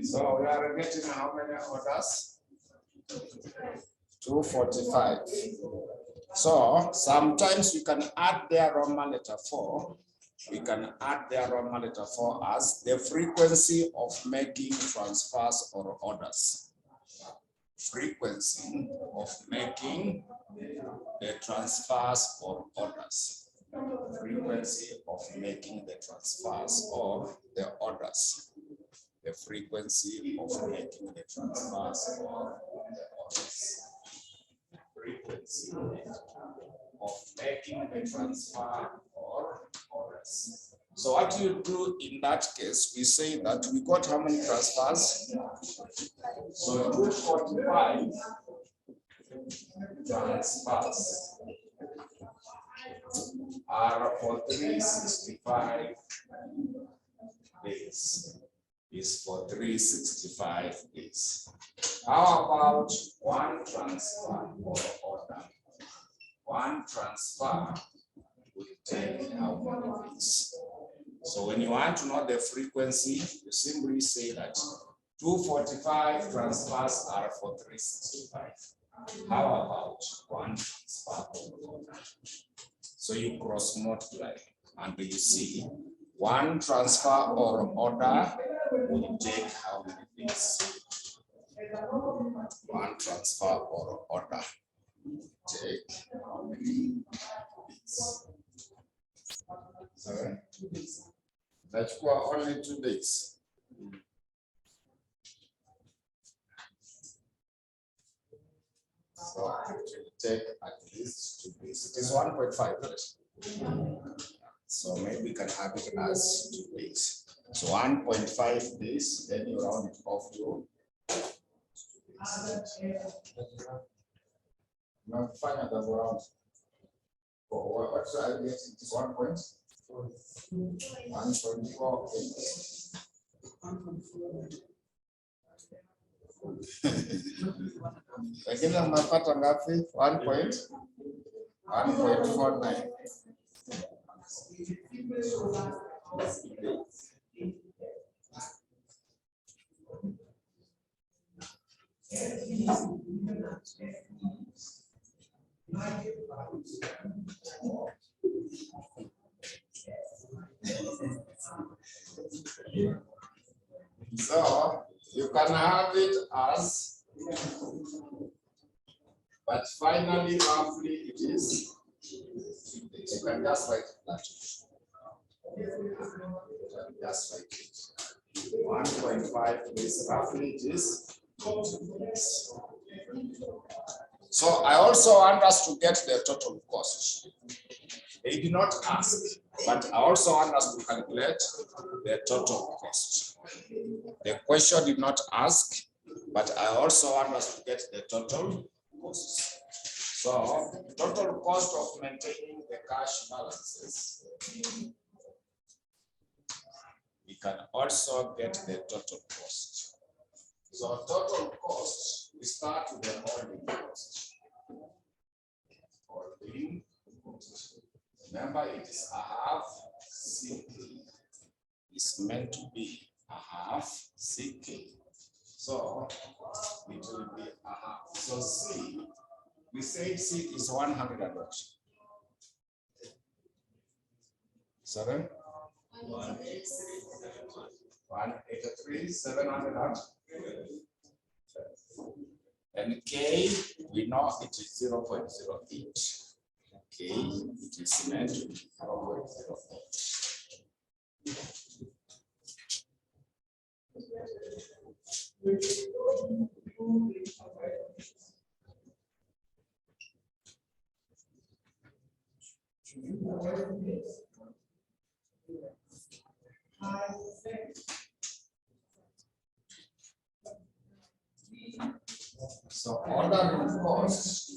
So we are getting how many orders? 245. So sometimes we can add their Roman letter 4. We can add their Roman letter 4 as the frequency of making transfers or orders. Frequency of making the transfers or orders. Frequency of making the transfers or the orders. The frequency of making the transfers or the orders. Frequency of making the transfer or orders. So what you do in that case, we say that we got how many transfers? So 245 transfers are for 365 days. Is for 365 days. How about one transfer or order? One transfer will take how many days? So when you want to know the frequency, you simply say that 245 transfers are for 365. How about one transfer or order? So you cross multiply and you see one transfer or order will take how many days? One transfer or order take how many days? Sorry? That's only 2 days. So it will take at least 2 days. It is 1.5 minutes. So maybe we can have it as 2 days. So 1.5 days, then you round it off to 2 days. Now find the round. What should I get? It is 1.4. Lakini unapata ngapi? 1.49. So you can have it as, but finally, roughly it is. You can just write that. Just write it. 1.5 is roughly it is. So I also want us to get the total cost. They did not ask, but I also want us to calculate the total cost. The question did not ask, but I also want us to get the total cost. So total cost of maintaining the cash balances, we can also get the total cost. So total cost, we start with the holding cost. Holding cost. Remember, it is a half CK. It's meant to be a half CK. So it will be a half. So C, we say C is 100 and what? Sorry? 183, 700 and K, we know it is 0.08. K, it is meant to be 0.08. So ordering costs,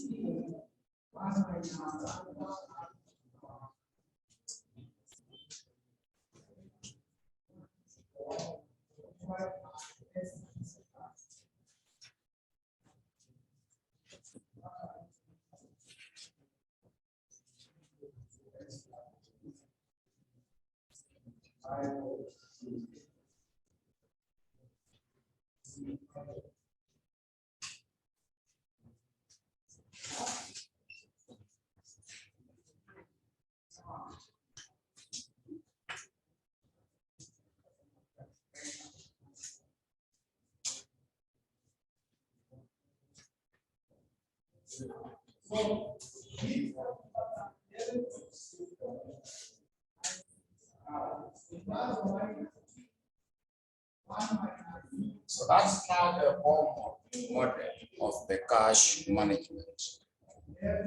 so that's now the home model of the cash management.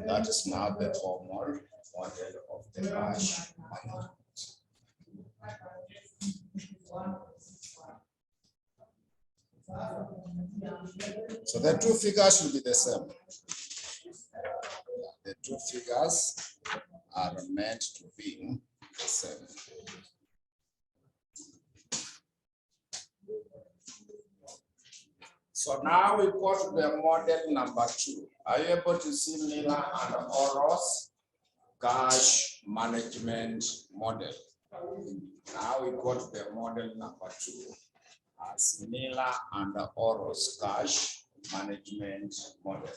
That is now the formal model of the cash management. So the two figures will be the same. The two figures are meant to be the same. So now we go to the model number 2. Are you able to see Miller and Oros cash management model? Now we go to the model number 2 as Miller and Oros cash management model.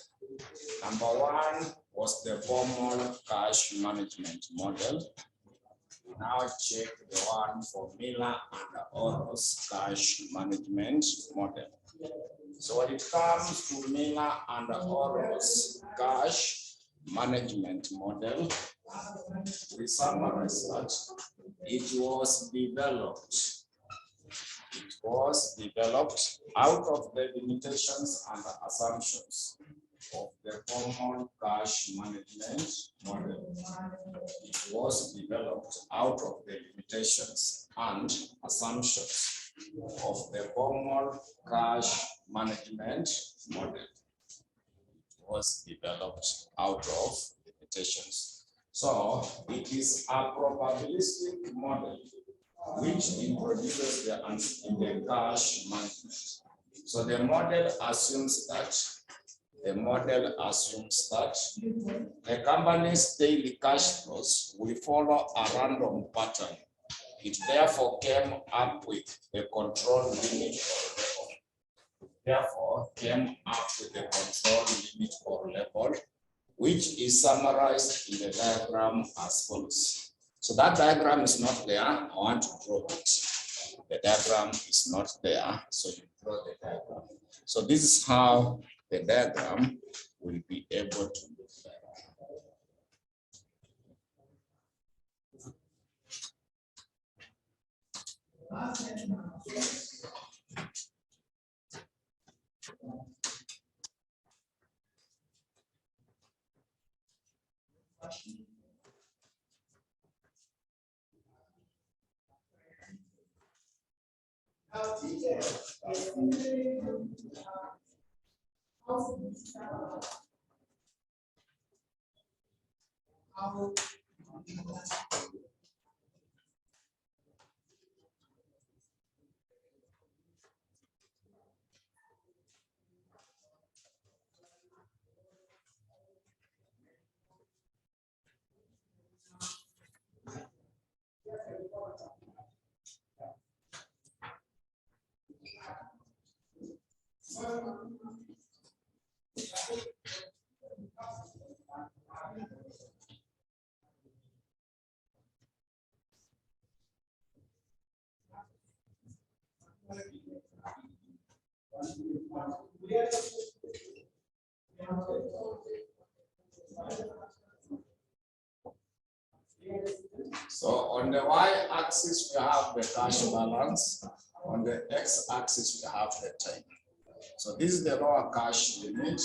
Number 1 was the formal cash management model. We now check the one for Miller and Oros cash management model. So when it comes to Miller and Oros cash management model, we summarize that it was developed out of the limitations and assumptions of the formal cash management model. It was developed out of the limitations and assumptions of the formal cash management model. It was developed out of limitations. So it is a probabilistic model which introduces the cash management. So the model assumes that the company's daily cash flows will follow a random pattern. It therefore came up with a control limit or level, which is summarized in the diagram as follows. So that diagram is not there. I want to draw it. The diagram is not there, so you draw the diagram. So this is how the diagram will be able to look like. So on the y-axis, we have the cash balance. On the x-axis, we have the time. So this is the lower cash limit,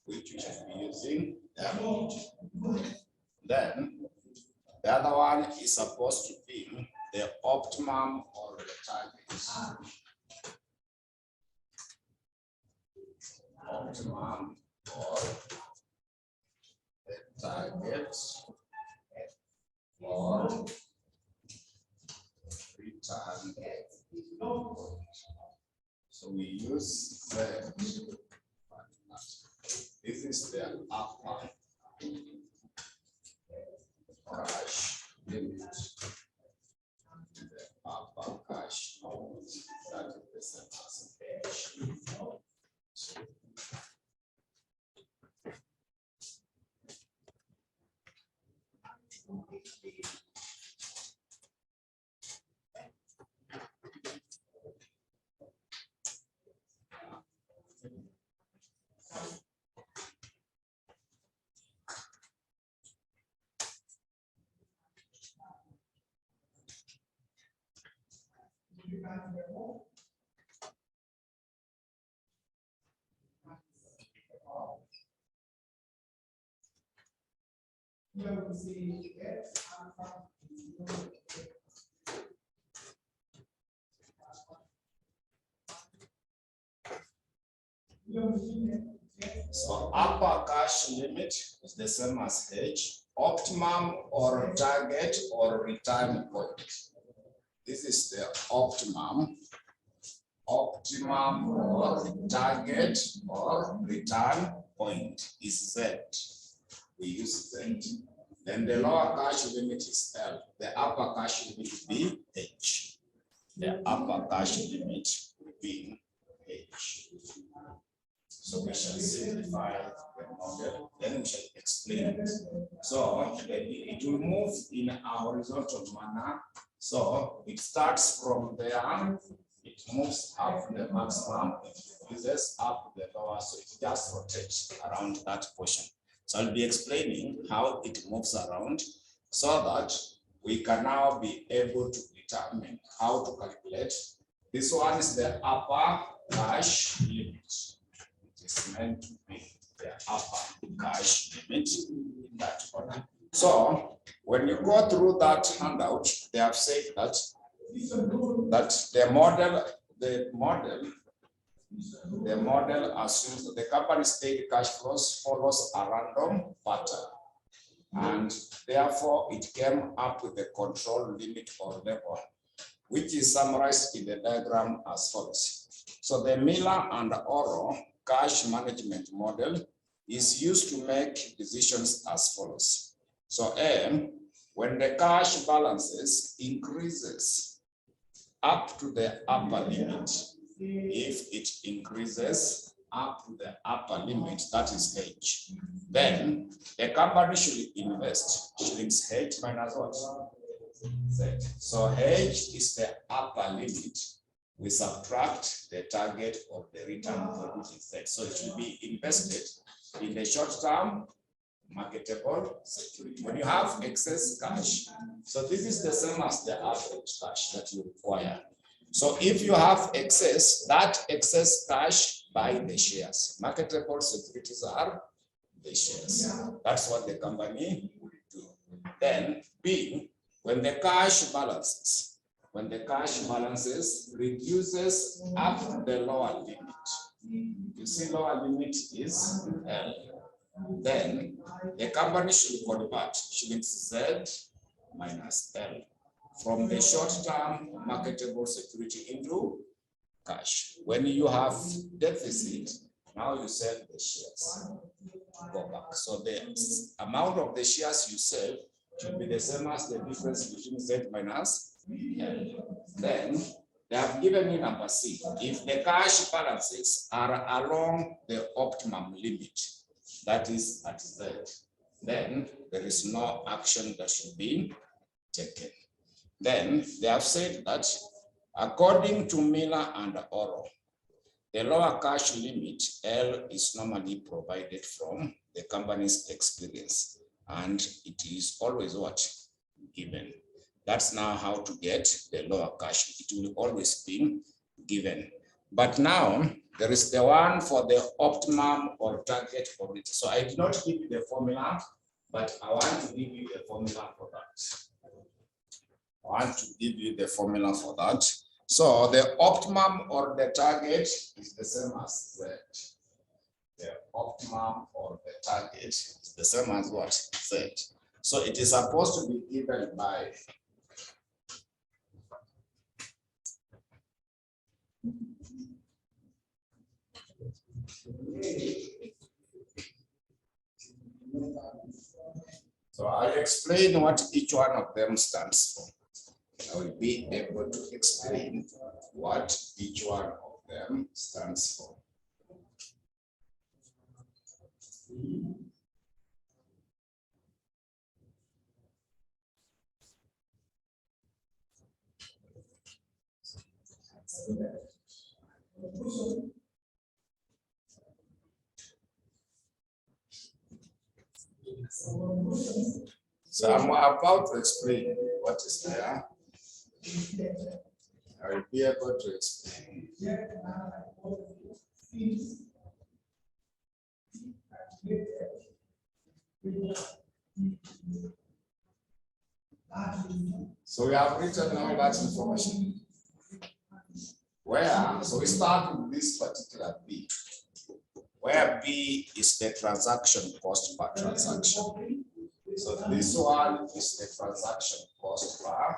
which we should be using. Then the other one is supposed to be the optimum or the target. Optimum or the target or return. So we use the, this is the upper cash limit. The upper cash limit, that is the percentage. So upper cash limit is the same as H, optimum or target or return point. This is the optimum or target or return point is Z. We use Z. Then the lower cash limit is L. The upper cash limit will be H. The upper cash limit will be H. So we shall simplify the model, then we shall explain it. So it will move in a horizontal manner. So it starts from there, it moves up to the maximum, it increases up to the lower, so it just rotates around that portion. So I'll be explaining how it moves around so that we can now be able to determine how to calculate. This one is the upper cash limit. Is meant to be the upper cash limit in that order. So when you go through that handout, they have said that the model assumes that the company's daily cash flows follows a random pattern, and therefore it came up with the control limit or level, which is summarized in the diagram as follows. So the Miller and Oro cash management model is used to make decisions as follows. So A, when the cash balances increases up to the upper limit, if it increases up to the upper limit, that is H, then the company should invest shillings H minus what? Z. So H is the upper limit. We subtract the target of the return for which is set. So it will be invested in the short-term marketable security. When you have excess cash, so this is the same as the average cash that you require. So if you have excess, that excess cash, buy the shares. Marketable securities are the shares. That's what the company will do. Then B, when the cash balances, reduces up to the lower limit. You see lower limit is L. then the company should convert shillings Z minus L from the short-term marketable security into cash. When you have deficit, now you sell the shares to go back. So the amount of the shares you sell should be the same as the difference between Z minus L. Then they have given you number C. If the cash balances are along the optimum limit, that is at Z, then there is no action that should be taken. Then they have said that according to Miller and Oro, the lower cash limit L is normally provided from the company's experience, and it is always what? Given. That's now how to get the lower cash. It will always be given. But now there is the one for the optimum or target for it. So I did not give you the formula, but I want to give you the formula for that. I want to give you the formula for that. So the optimum or the target is the same as Z. The optimum or the target is the same as what? Z. So it is supposed to be given by so I'll explain what each one of them stands for. I will be able to explain what each one of them stands for. So I'm about to explain what is there. I will be able to explain. So we have written all that information. Where? So we start with this particular B, where B is the transaction cost per transaction. So this one is the transaction cost per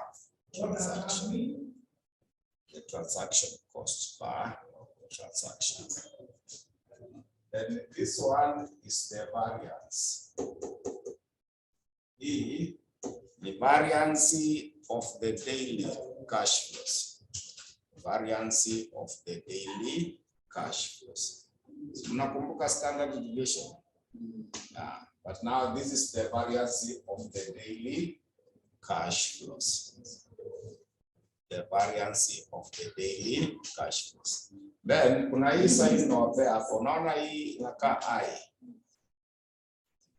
transaction. The transaction cost per transaction. Then this one is the variance. E, the variance of the daily cash flows. Variance of the daily cash flows. So mnakumbuka standard deviation. But now this is the variance of the daily cash flows. The variance of the daily cash flows. Then kuna hii sign over hapo. Unaona hii inakaa I.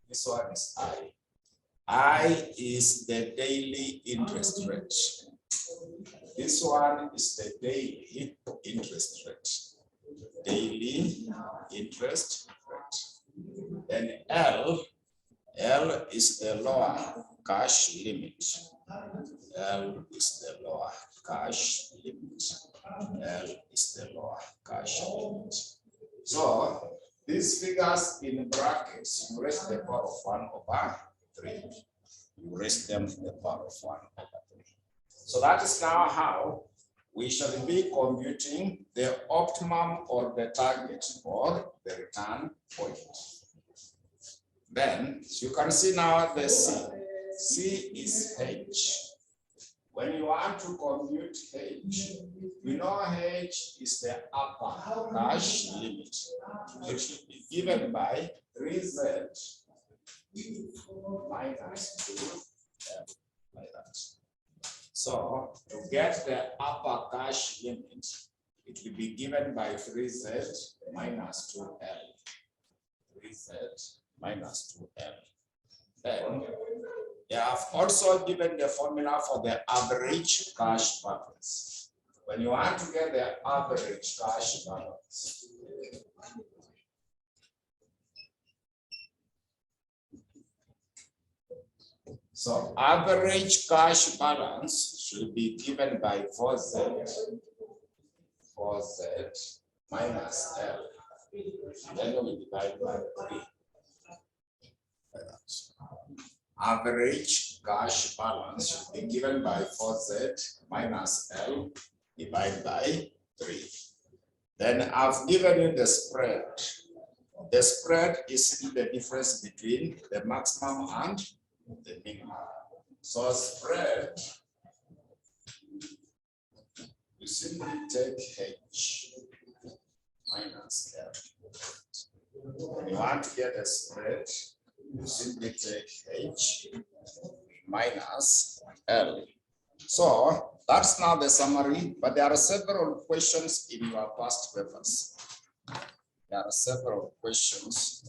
This one is I. I is the daily interest rate. This one is the daily interest rate. Daily interest rate. Then L is the lower cash limit. L is the lower cash limit. L is the lower cash limit. So these figures in brackets, you raise the power of 1 over 3. You raise them to the power of 1 over 3. So that is now how we shall be computing the optimum or the target or the return point. Then so you can see now the C. C is H. When you want to compute H, we know H is the upper cash limit. It should be given by 3Z minus 2M like that. So to get the upper cash limit, it will be given by 3Z minus 2L. 3Z minus 2L. Then they have also given the formula for the average cash balance. When you want to get the average cash balance, so average cash balance should be given by 4Z minus L. Then we divide by 3. Average cash balance should be given by 4Z minus L divided by 3. Then I've given you the spread. The spread is the difference between the maximum and the minimum. So spread, you simply take H minus L. When you want to get a spread, you simply take H minus L. So that's now the summary, but there are several questions in your past papers. There are several questions.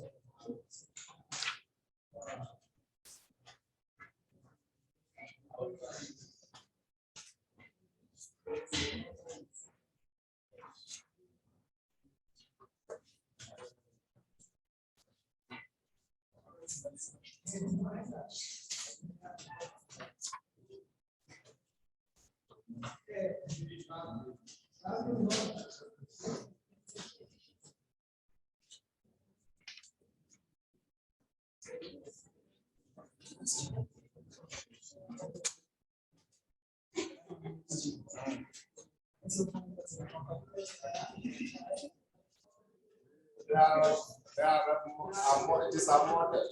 It is a model.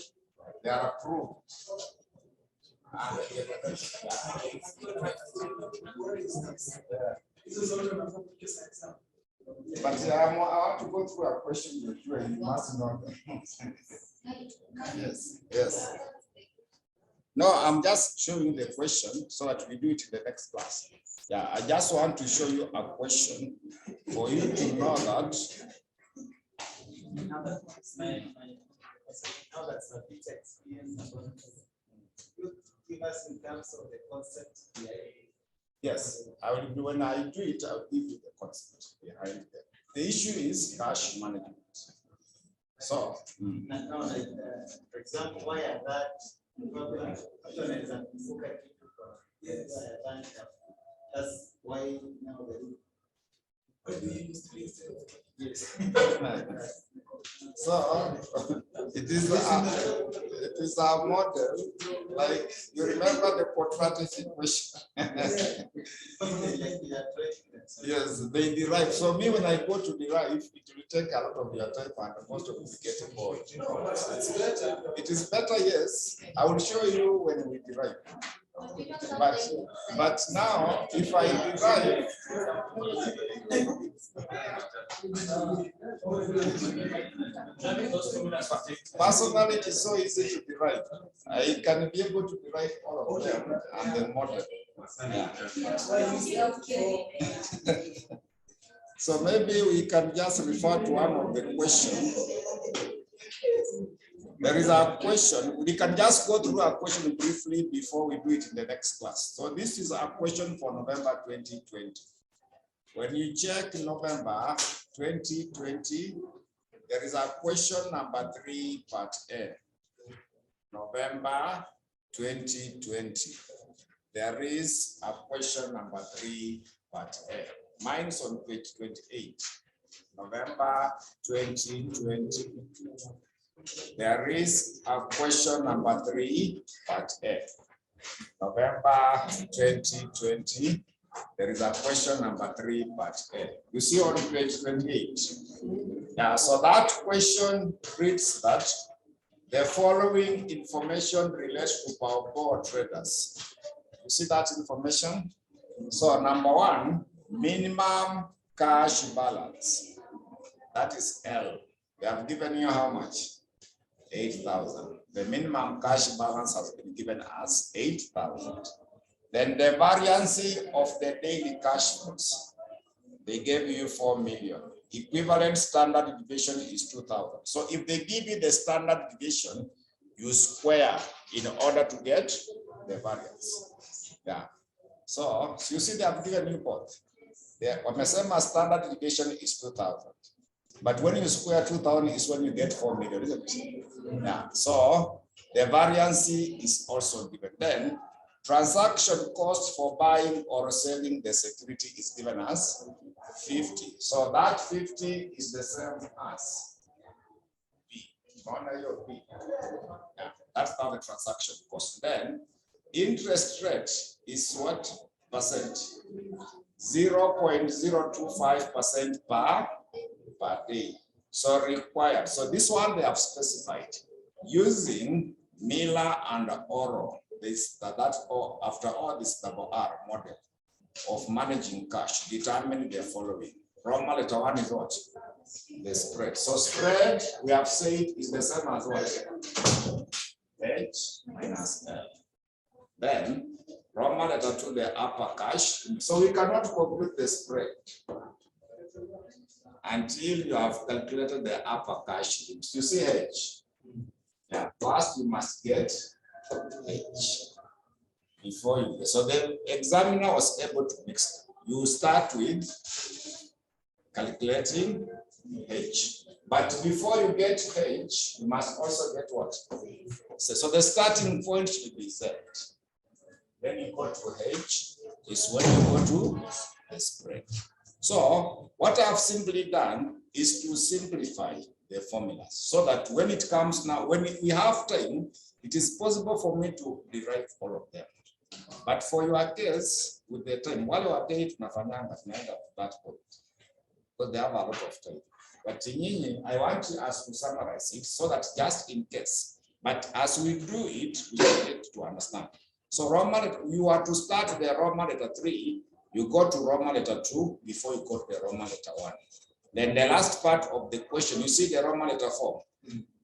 They are approved. But I want to go through a question with you, and you must know. Yes. No, I'm just showing you the question so that we do it in the next class. Yeah, I just want to show you a question for you to know that. Now that's a bit experience. Give us in terms of the concept. Yes, I will do. When I do it, I'll give you the concept behind it. The issue is cash management. So, now, for example, why are that? That's why now so it is a model, like you remember the quadratic equation. Yes, they derive. So me, when I go to derive, it will take a lot of your time and most of you get bored. It is better, yes. I will show you when we derive. But now, if I derive, personally, it is so easy to derive. I can be able to derive all of them and then model. So maybe we can just refer to one of the questions. There is a question. We can just go through a question briefly before we do it in the next class. So this is a question for November 2020. When you check November 2020, there is a question number 3, part A. November 2020. There is a question number 3, part A. Mine's on page 28. November 2020. There is a question number 3, part A. November 2020. There is a question number 3, part A. You see on page 28. Yeah, so that question reads that the following information relates to Power traders. You see that information? So number 1, minimum cash balance. That is L. We have given you how much? 8,000. The minimum cash balance has been given as 8,000. Then the variance of the daily cash flows, they gave you 4 million. Equivalent standard deviation is 2,000. So if they give you the standard deviation, you square in order to get the variance. Yeah. So you see they have given you both. The standard deviation is 2,000. But when you square 2,000 is when you get 4 million, isn't it? Yeah. So the variance is also given. Then transaction cost for buying or selling the security is given as 50. So that 50 is the same as B. B. Yeah. That's now the transaction cost. Then interest rate is what percent? 0.025% per day. So required. So this one they have specified using Miller and Oro. This after all this double R model of managing cash determine the following. Roman letter one is what? The spread. So spread we have said is the same as what? H minus L. Then Roman letter to the upper cash. So we cannot compute the spread until you have calculated the upper cash. You see H. Yeah, first you must get H before you. So the examiner was able to mix. You start with calculating H, but before you get H, you must also get what? So the starting point should be Z. Then you go to H is when you go to the spread. So what I have simply done is to simplify the formulas so that when it comes now, when we have time, it is possible for me to derive all of them. But for your case, with the time, while you are paid, that point, because they have a lot of time. But I want us to summarize it so that just in case, but as we do it, we get to understand. So Roman, you are to start the Roman letter 3, you go to Roman letter 2 before you go to the Roman letter 1. Then the last part of the question, you see the Roman letter 4.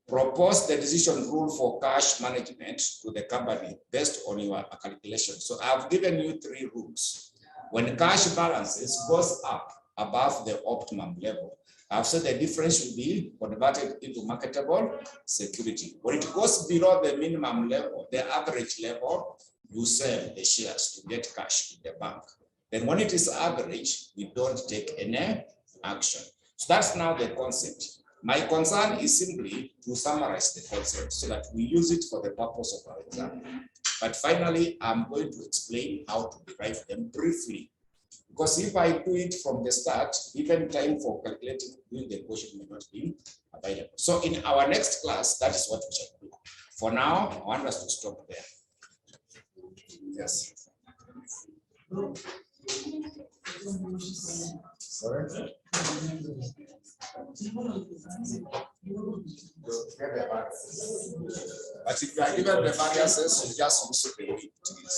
Propose the decision rule for cash management to the company based on your calculation. So I've given you 3 rules. When cash balances goes up above the optimum level, I've said the difference will be converted into marketable security. When it goes below the minimum level, the average level, you sell the shares to get cash in the bank. Then when it is average, we don't take any action. So that's now the concept. My concern is simply to summarize the concept so that we use it for the purpose of our exam. But finally, I'm going to explain how to derive them briefly. Because if I do it from the start, even time for calculating the question may not be available. So in our next class, that is what we shall do. For now, I want us to stop there. Yes. Sorry? But if you are given the variances, you just use the way it is.